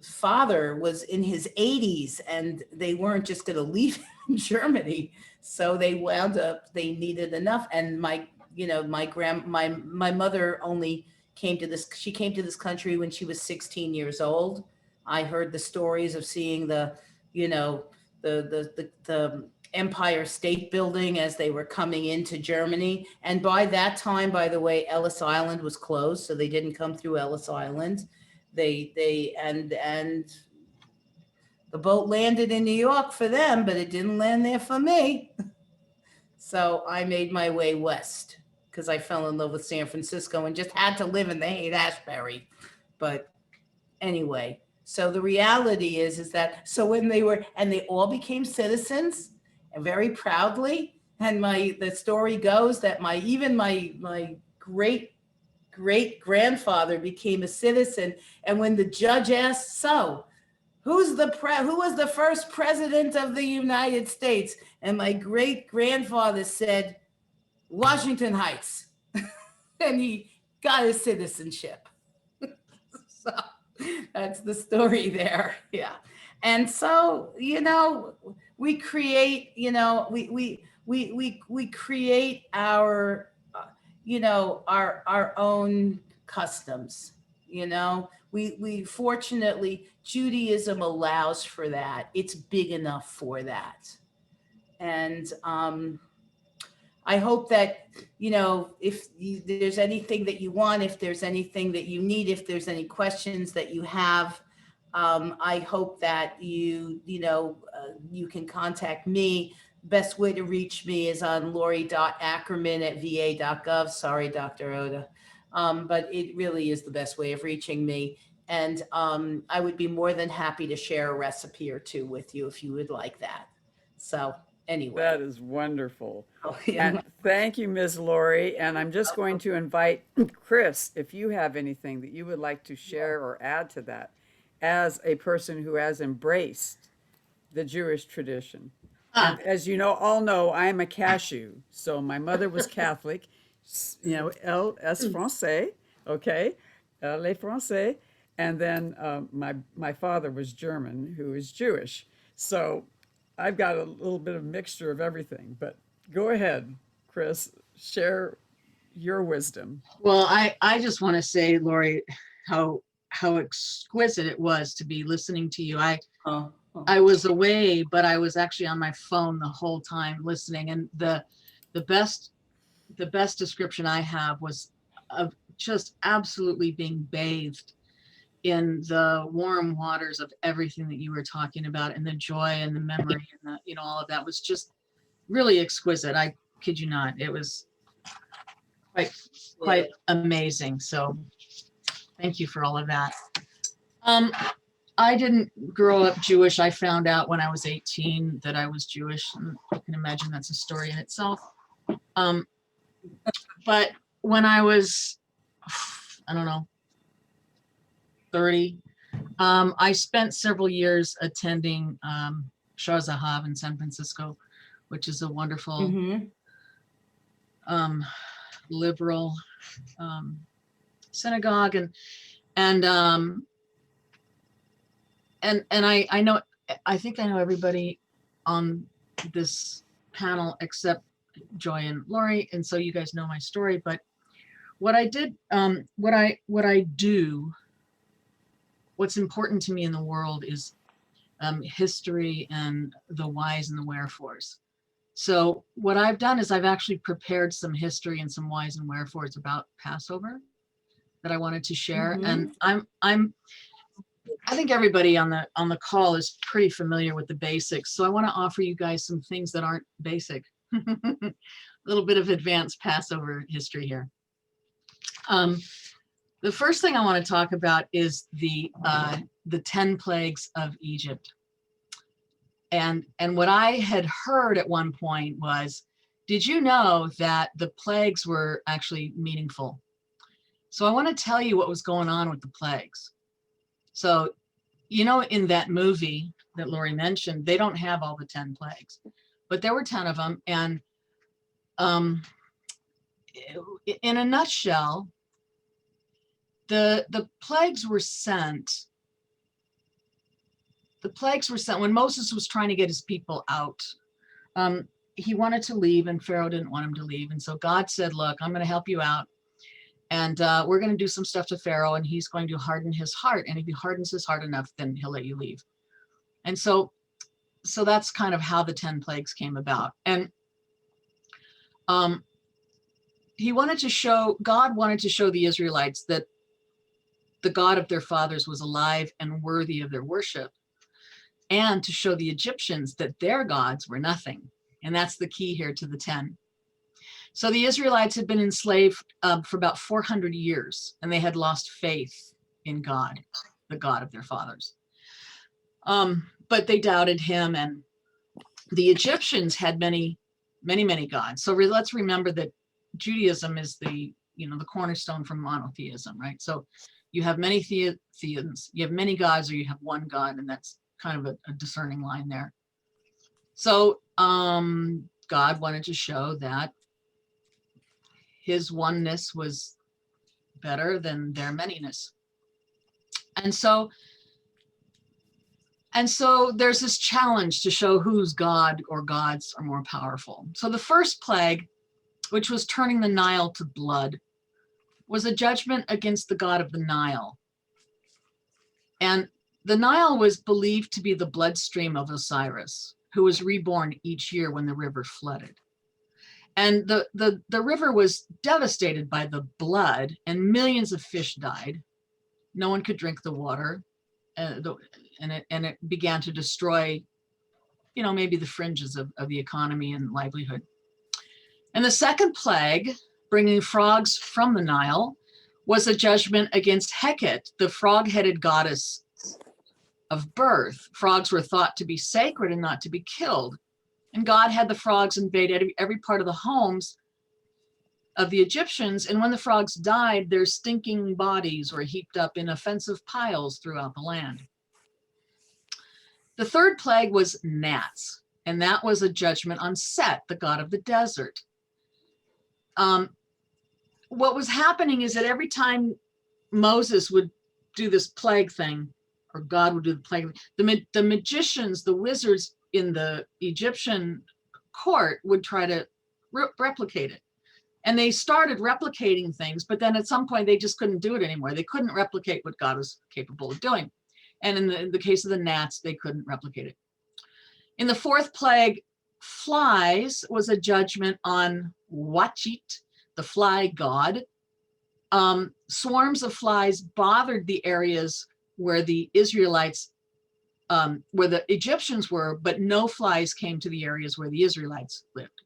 father was in his 80s, and they weren't just going to leave Germany. So they needed enough. And my mother only came to this country when she was 16 years old. I heard the stories of seeing the Empire State Building as they were coming into Germany. And by that time, by the way, Ellis Island was closed, so they didn't come through Ellis Island. And the boat landed in New York for them, but it didn't land there for me. So I made my way west, because I fell in love with San Francisco and just had to live in the Haight-Ashbury. But anyway, so the reality is that, so when they all became citizens, and very proudly, and the story goes that my great grandfather became a citizen. And when the judge asked, so who was the first president of the United States? And my great grandfather said, Washington Heights. And he got his citizenship. So that's the story there. Yeah. And so, we create, we create our, our own customs, we fortunately, Judaism allows for that. It's big enough for that. And I hope that, if there's anything that you want, if there's anything that you need, if there's any questions that you have, I hope that you can contact me. Best way to reach me is on laurie.ackerman@va.gov. Sorry, Dr. Oda. But it really is the best way of reaching me. And I would be more than happy to share a recipe or two with you if you would like that. So anyway. That is wonderful. Oh, And yeah. thank you, Ms. Laurie. And I'm just going to invite Chris, if you have anything that you would like to share or add to that, as a person who has embraced the Jewish tradition. Ah, And as you know, all know, I am a cashew. So my mother was Catholic, Elle est français, okay, Elle est français. And then my father was German, who is Jewish. So I've got a little bit of mixture of everything. But go ahead, Chris, share your wisdom. Well, I just want to say, Laurie, how exquisite it was to be listening to you. I was away, but I was actually on my phone the whole time listening. And the best description I have was of just absolutely being bathed in the warm waters of everything that you were talking about, and the joy and the memory and all of that was just really exquisite. I kid you not. It was quite amazing. So thank you for all of that. I didn't grow up Jewish. I found out when I was 18 that I was Jewish. And you can imagine that's a story in itself. But when I was, I don't know, 30, I spent several years attending Shar Zahav in San Francisco, which is a wonderful liberal synagogue, and I think I know everybody on this panel except Joy and Laurie, and so you guys know my story. But what I did, what I do, what's important to me in the world is history and the whys and the wherefores. So what I've done is I've actually prepared some history and some whys and wherefores about Passover that I wanted to share. And I think everybody on the call is pretty familiar with the basics. So I want to offer you guys some things that aren't basic. A little bit of advanced Passover history here. The first thing I want to talk about is the 10 plagues of Egypt. And what I had heard at one point was, did you know that the plagues were actually meaningful? So I want to tell you what was going on with the plagues. So, in that movie that Laurie mentioned, they don't have all the 10 plagues, but there were 10 of them. And in a nutshell, the plagues were sent. The plagues were sent when Moses was trying to get his people out. He wanted to leave, and Pharaoh didn't want him to leave. And so God said, look, I'm going to help you out. And we're going to do some stuff to Pharaoh, and he's going to harden his heart. And if he hardens his heart enough, then he'll let you leave. And so that's kind of how the 10 plagues came about. And God wanted to show the Israelites that the God of their fathers was alive and worthy of their worship, and to show the Egyptians that their gods were nothing. And that's the key here to the 10. So the Israelites had been enslaved for about 400 years, and they had lost faith in God, the God of their fathers. But they doubted him, and the Egyptians had many, many, many gods. So let's remember that Judaism is the cornerstone from monotheism, right? So you have many theisms, you have many gods, or you have one God, and that's kind of a discerning line there. So God wanted to show that his oneness was better than their manyness. And so there's this challenge to show whose God or gods are more powerful. So the first plague, which was turning the Nile to blood, was a judgment against the god of the Nile. And the Nile was believed to be the bloodstream of Osiris, who was reborn each year when the river flooded. And the river was devastated by the blood, and millions of fish died. No one could drink the water, and it began to destroy, maybe the fringes of the economy and livelihood. And the second plague, bringing frogs from the Nile, was a judgment against Hecate, the frog-headed goddess of birth. Frogs were thought to be sacred and not to be killed. And God had the frogs invade every part of the homes of the Egyptians. And when the frogs died, their stinking bodies were heaped up in offensive piles throughout the land. The third plague was gnats, and that was a judgment on Set, the god of the desert. What was happening is that every time Moses would do this plague thing, or God would do the plague, the magicians, the wizards in the Egyptian court would try to replicate it. And they started replicating things, but then at some point they just couldn't do it anymore. They couldn't replicate what God was capable of doing. And in the case of the gnats, they couldn't replicate it. In the fourth plague, flies was a judgment on Wachit, the fly god. Swarms of flies bothered the areas where the Israelites, where the Egyptians were, but no flies came to the areas where the Israelites lived.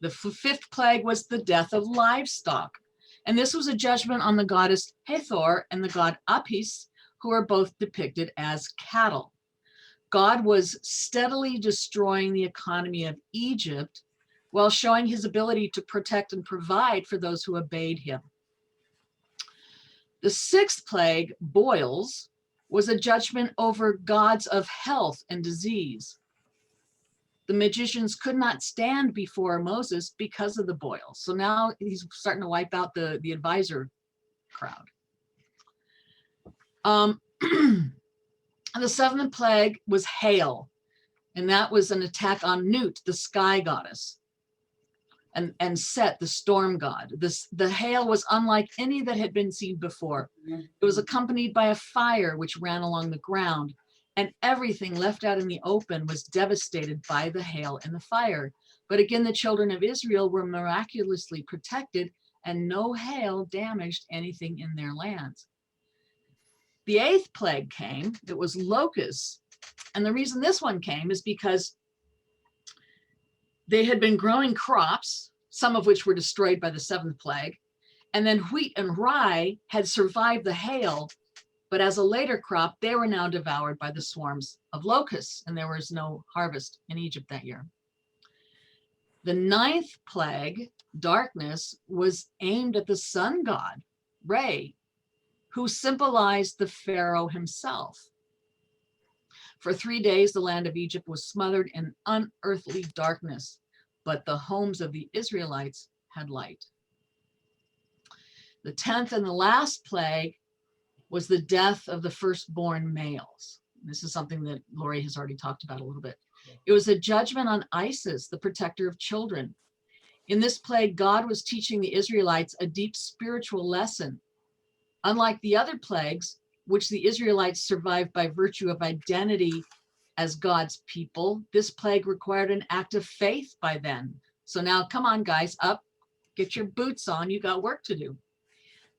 The fifth plague was the death of livestock. And this was a judgment on the goddess Hathor and the god Apis, who are both depicted as cattle. God was steadily destroying the economy of Egypt while showing his ability to protect and provide for those who obeyed him. The sixth plague, boils, was a judgment over gods of health and disease. The magicians could not stand before Moses because of the boils. So now he's starting to wipe out the advisor crowd. The seventh plague was hail, and that was an attack on Nut, the sky goddess, and Set, the storm god. The hail was unlike any that had been seen before. It was accompanied by a fire which ran along the ground, and everything left out in the open was devastated by the hail and the fire. But again, the children of Israel were miraculously protected, and no hail damaged anything in their lands. The eighth plague came. It was locusts. And the reason this one came is because they had been growing crops, some of which were destroyed by the seventh plague. And then wheat and rye had survived the hail, but as a later crop, they were now devoured by the swarms of locusts, and there was no harvest in Egypt that year. The ninth plague, darkness, was aimed at the sun god, Re, who symbolized the Pharaoh himself. For 3 days, the land of Egypt was smothered in unearthly darkness, but the homes of the Israelites had light. The 10th and the last plague was the death of the firstborn males. This is something that Laurie has already talked about a little bit. It was a judgment on Isis, the protector of children. In this plague, God was teaching the Israelites a deep spiritual lesson. Unlike the other plagues, which the Israelites survived by virtue of identity as God's people, this plague required an act of faith by them. So now, come on, guys, up, get your boots on, you got work to do.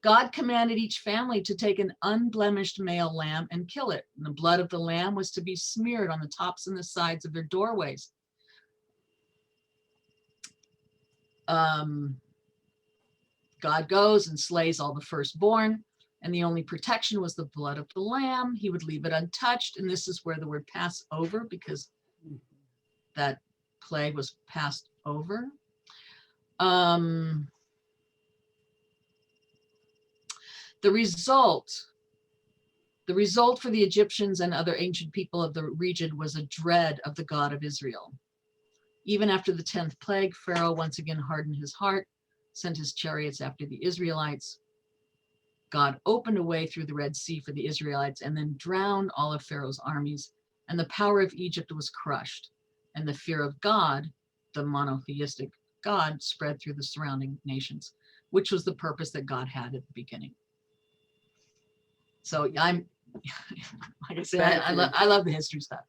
God commanded each family to take an unblemished male lamb and kill it. And the blood of the lamb was to be smeared on the tops and the sides of their doorways. God goes and slays all the firstborn, and the only protection was the blood of the lamb. He would leave it untouched, and this is where the word pass over, because that plague was passed over. The result for the Egyptians and other ancient people of the region was a dread of the God of Israel. Even after the 10th plague, Pharaoh once again hardened his heart, sent his chariots after the Israelites. God opened a way through the Red Sea for the Israelites and then drowned all of Pharaoh's armies, and the power of Egypt was crushed. And the fear of God, the monotheistic God, spread through the surrounding nations, which was the purpose that God had at the beginning. So I'm, like I said, I love the history stuff.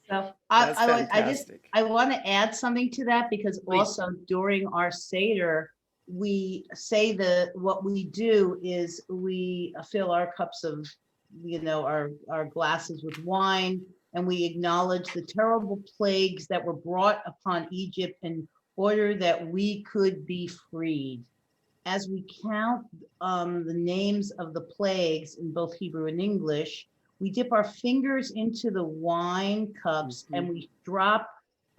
So That's I fantastic. want to add something to that because Please. also during our Seder, we say what we do is we fill our cups of, our glasses with wine, and we acknowledge the terrible plagues that were brought upon Egypt in order that we could be freed. As we count the names of the plagues in both Hebrew and English, we dip our fingers into the wine cups and we drop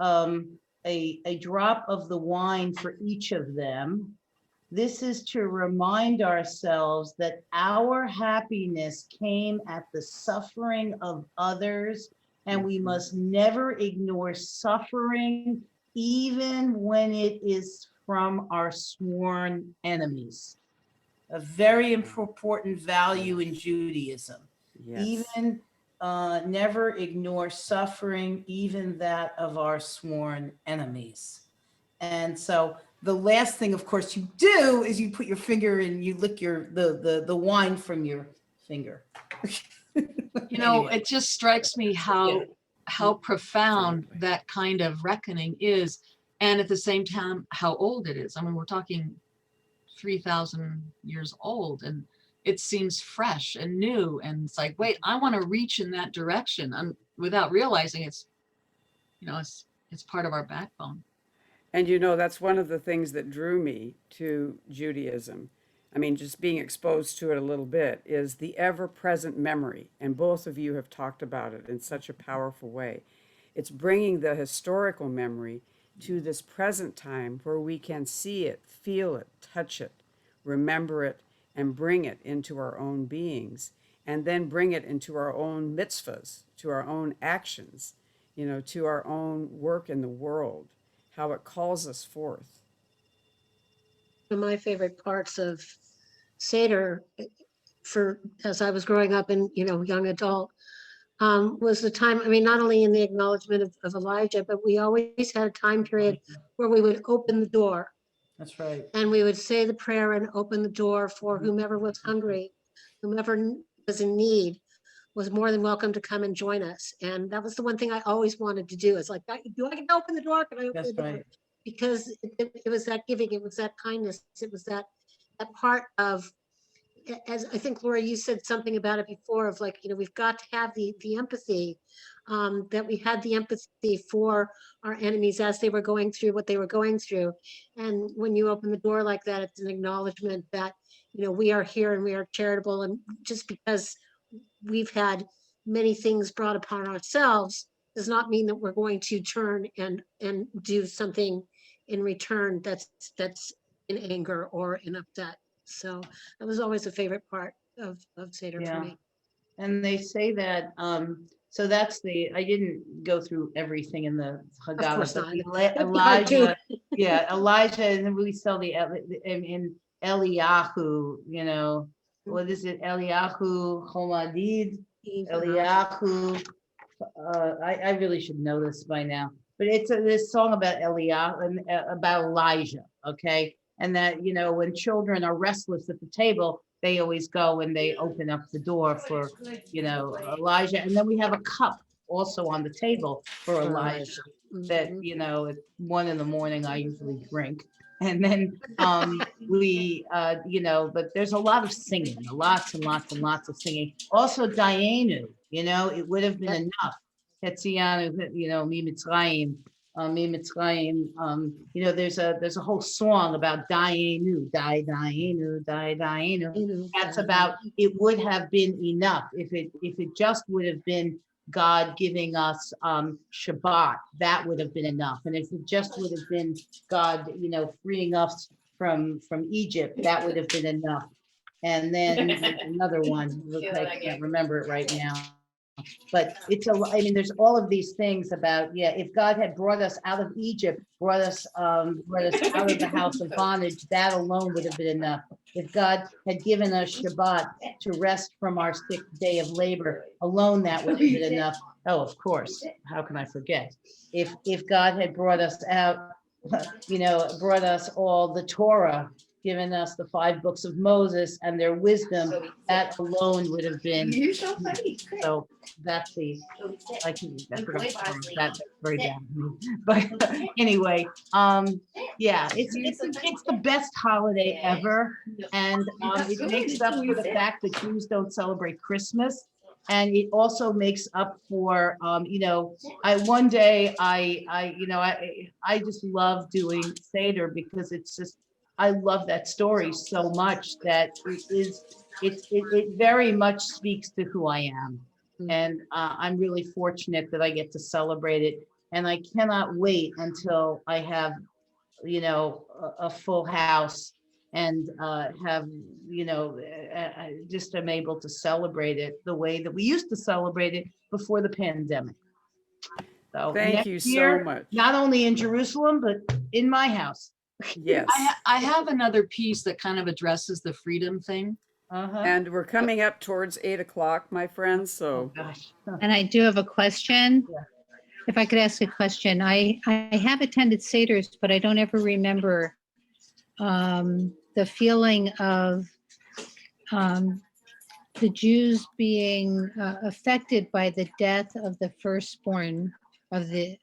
a drop of the wine for each of them. This is to remind ourselves that our happiness came at the suffering of others, and we must never ignore suffering, even when it is from our sworn enemies. A very important value in Judaism. Yes. Even never ignore suffering, even that of our sworn enemies. And so the last thing, of course, you do is you put your finger and you lick the wine from your finger. Anyway. It just strikes me how profound Exactly. that kind of reckoning is, and at the same time how old it is. I mean, we're talking 3,000 years old, and it seems fresh and new, and it's like, wait, I want to reach in that direction, and without realizing it's part of our backbone. And that's one of the things that drew me to Judaism. I mean, just being exposed to it a little bit is the ever present memory. And both of you have talked about it in such a powerful way. It's bringing the historical memory to this present time where we can see it, feel it, touch it, remember it, and bring it into our own beings. And then bring it into our own mitzvahs, to our own actions, to our own work in the world, how it calls us forth. One of my favorite parts of Seder as I was growing up and, young adult, was the time, I mean, not only in the acknowledgement of Elijah, but we always had a time period where we would open the door. That's right. And we would say the prayer and open the door for whomever was hungry, whomever was in need, was more than welcome to come and join us. And that was the one thing I always wanted to do. Is like, do I get to open the door? Can I open That's the door? right. Because it was that giving, it was that kindness, it was that part of, as I think, Laura, you said something about it before, of like, we've got to have the empathy, that we had the empathy for our enemies as they were going through what they were going through. And when you open the door like that, it's an acknowledgement that, we are here and we are charitable. And just because we've had many things brought upon ourselves does not mean that we're going to turn and do something in return that's in anger or in upset. So that was always a favorite part of Seder for me. And they say that, so that's I didn't go through everything in the Haggadah. Of course but not. Elijah, Elijah, and then we saw in Eliyahu, what is it? Eliyahu Chomadid, Eliyahu. I really should know this by now, but it's this song about Eliyahu, about Elijah, okay? And that, when children are restless at the table, they always go and they open up the door for, Elijah. And then we have a cup also on the table for Elijah that, at 1 a.m. I usually drink. And then but there's a lot of singing, lots and lots and lots of singing. Also, Dayenu, it would have been enough. Hetzianu, Mi Mitzrayim. There's a whole song about Dayenu, Dayenu. That's about, it would have been enough if it just would have been God giving us Shabbat. That would have been enough. And if it just would have been God, freeing us from Egypt, that would have been enough. And then another one, I can't remember it right now. But there's all of these things about, if God had brought us out of Egypt, brought us out of the house of bondage, that alone would have been enough. If God had given us Shabbat to rest from our 6th day of labor, alone that would have been enough. Oh, of course, how can I forget? If God had brought us out, brought us all the Torah, given us the 5 books of Moses and their wisdom, that alone would have been, You're so funny. so that's the, I can, I forgot that's very bad. But anyway, yeah, it's the best holiday ever. And it makes up for the fact that Jews don't celebrate Christmas. And it also makes up for, one day I just love doing Seder because it's just, I love that story so much that it very much speaks to who I am. And I'm really fortunate that I get to celebrate it. And I cannot wait until I have, a full house and have, just am able to celebrate it the way that we used to celebrate it before the pandemic. So Thank next you so year, much. not only in Jerusalem, but in my house. Yes. I have another piece that kind of addresses the freedom thing. Uh-huh. And we're coming up towards 8 o'clock, my friends, Oh, so gosh. And I do have a question. Yeah. If I could ask a question, I have attended Seder's, but I don't ever remember the feeling of the Jews being affected by the death of the firstborn of the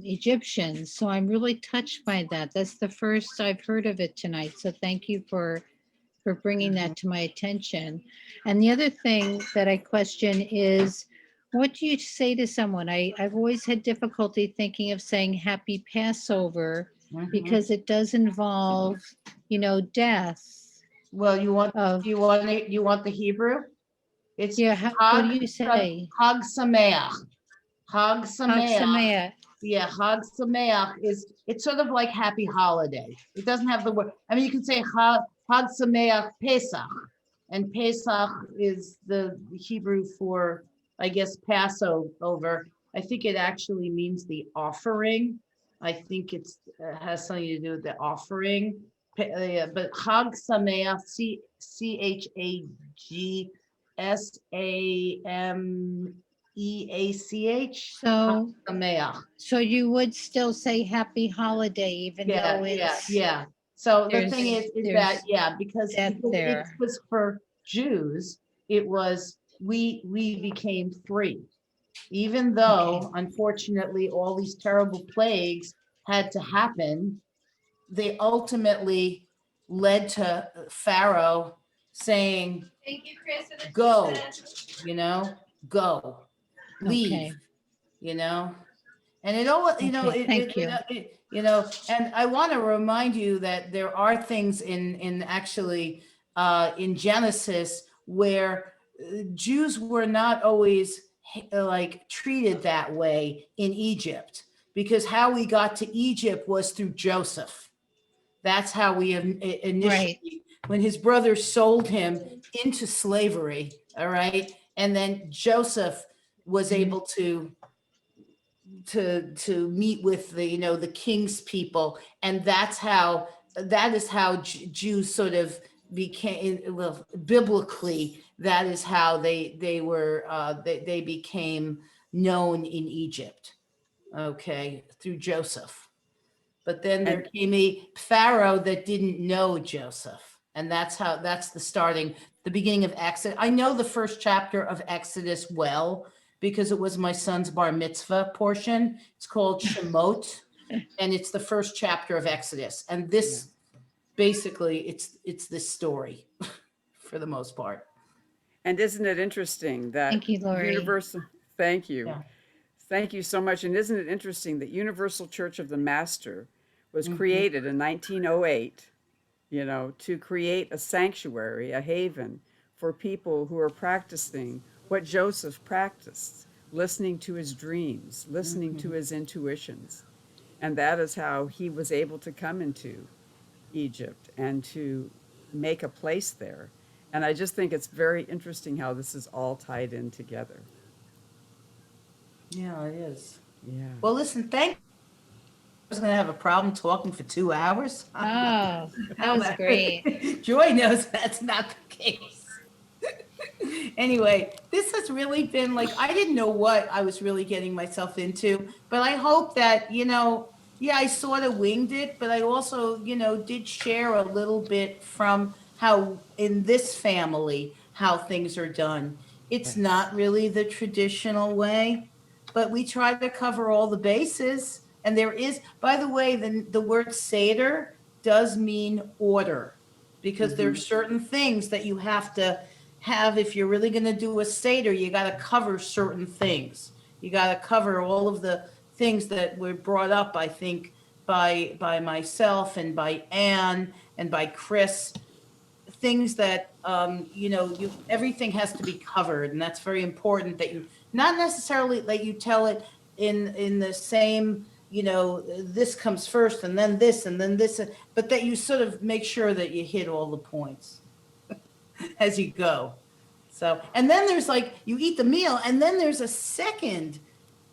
Egyptians. So I'm really touched by that. That's the first I've heard of it tonight. So thank you for bringing that to my attention. And the other thing that I question is, what do you say to someone? I've always had difficulty thinking of saying Happy Passover because it does involve, death. Well, you want Of the Hebrew? It's what do you say? Hag Sameach. Hag Chag Sameach. Sameach. Yeah, Hag Sameach it's sort of like happy holiday. It doesn't have the word. I mean, you can say Hag Sameach Pesach, and Pesach is the Hebrew for, I guess, Passover. I think it actually means the offering. I think it has something to do with the offering. But Chag Sameach, CHAGSAMEACH. So, Sameach. so you would still say Happy Holiday, even though it's Yeah. So the thing is that, there's because death it there. was for Jews, it was, we became free. Even though, unfortunately, all these terrible plagues had to happen, they ultimately led to Pharaoh saying, Thank you, Chris. For the go, $2. go, leave, Okay. and it all, Okay, thank you. and I want to remind you that there are things in actually in Genesis where Jews were not always like treated that way in Egypt, because how we got to Egypt was through Joseph. That's how we initially, when his brothers sold him into slavery, all right, and then Joseph was able to meet with the king's people, and that is how Jews sort of became, well, biblically, that is how they became known in Egypt, okay, through Joseph. But then there came a Pharaoh that didn't know Joseph, and that's the beginning of Exodus. I know the first chapter of Exodus well, because it was my son's bar mitzvah portion. It's called Shemot, and it's the first chapter of Exodus. And this, basically, it's this story for the most part. And isn't it interesting that Thank you, Laurie. Thank you. Yeah. Thank you so much. And isn't it interesting that Universal Church of the Master was created in 1908, to create a sanctuary, a haven for people who are practicing what Joseph practiced, listening to his dreams, listening to his intuitions. And that is how he was able to come into Egypt and to make a place there. And I just think it's very interesting how this is all tied in together. Yeah, it is. Yeah. Well, listen, I was going to have a problem talking for 2 hours. Oh, that was great. Joy knows that's not the case. Anyway, this has really been like, I didn't know what I was really getting myself into, but I hope that, Yeah, I sort of winged it, but I also, did share a little bit from how in this family, how things are done. It's not really the traditional way, but we try to cover all the bases. And there is, by the way, the word Seder does mean order, because there are certain things that you have to have. If you're really going to do a Seder, you got to cover certain things. You got to cover all of the things that were brought up, I think, by myself and by Anne and by Chris. Things that everything has to be covered, and that's very important. That you not necessarily that you tell it in the same, this comes first and then this and then this, but that you sort of make sure that you hit all the points as you go. So, and then there's like, you eat the meal, and then there's a second,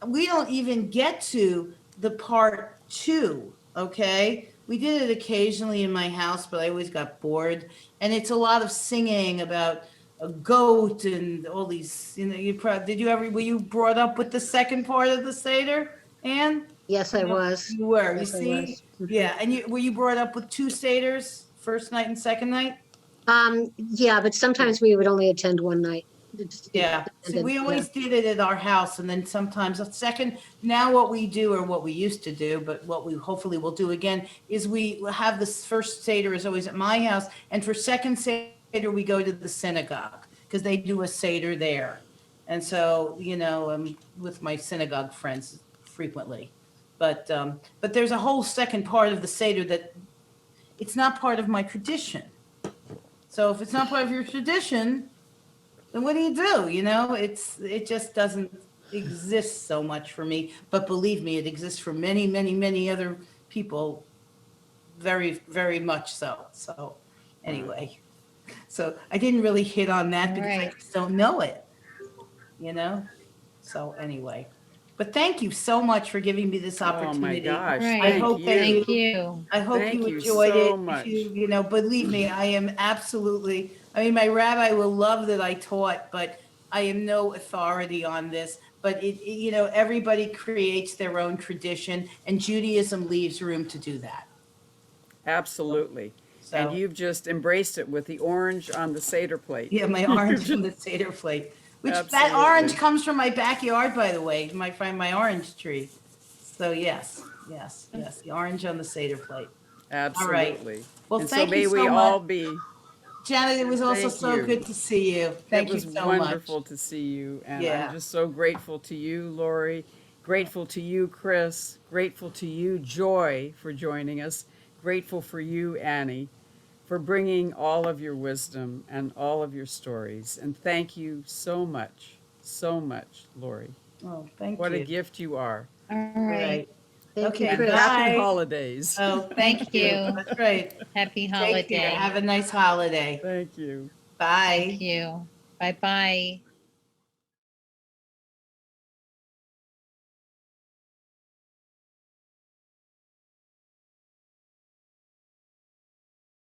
we don't even get to the part 2, okay? We did it occasionally in my house, but I always got bored. And it's a lot of singing about a goat and all these, were you brought up with the second part of the Seder, Anne? Yes, I was. You were, you Yes, I see? was. Yeah, and were you brought up with 2 Seders, first night and second night? Yeah, but sometimes we would only attend one night. It just Yeah, see, depended, we yeah. always did it at our house, and then sometimes a second, now what we do, or what we used to do, but what we hopefully will do again, is we have this first Seder is always at my house, and for second Seder, we go to the synagogue, because they do a Seder there. And so, I'm with my synagogue friends frequently. But there's a whole second part of the Seder that it's not part of my tradition. So if it's not part of your tradition, then what do you do? It just doesn't exist so much for me. But believe me, it exists for many, many, many other people. Very, very much so. So anyway, so I didn't really hit on that because I Right. just don't know it, you know? So anyway, but thank you so much for giving me this Oh my opportunity. gosh, Right. I thank hope that you. Thank you. I hope Thank you you enjoyed so it. much. If you, believe me, I am absolutely, my rabbi will love that I taught, but I am no authority on this. But everybody creates their own tradition, and Judaism leaves room to do that. Absolutely. And So, you've just embraced it with the orange on the Seder plate. yeah, my orange on the Seder plate, which that orange Absolutely. comes from my backyard, by the way, my orange tree. So yes, the orange on the Seder plate. All right. Absolutely. Well, And so thank you may we so much. all be. Janet, it was also Thank so you. good to see you. It Thank you was so much. wonderful to see you. And I'm Yeah. just so grateful to you, Laurie. Grateful to you, Chris. Grateful to you, Joy, for joining us. Grateful for you, Annie, for bringing all of your wisdom and all of your stories. And thank you so much, Laurie. Oh, thank What a you. gift you are. All All right. right. Thank you, Okay, And Chris. happy bye. holidays. Oh, Thank thank you. you. That's right. Happy Take care. holiday. Have a nice holiday. Thank you. Bye. Thank you. Bye-bye.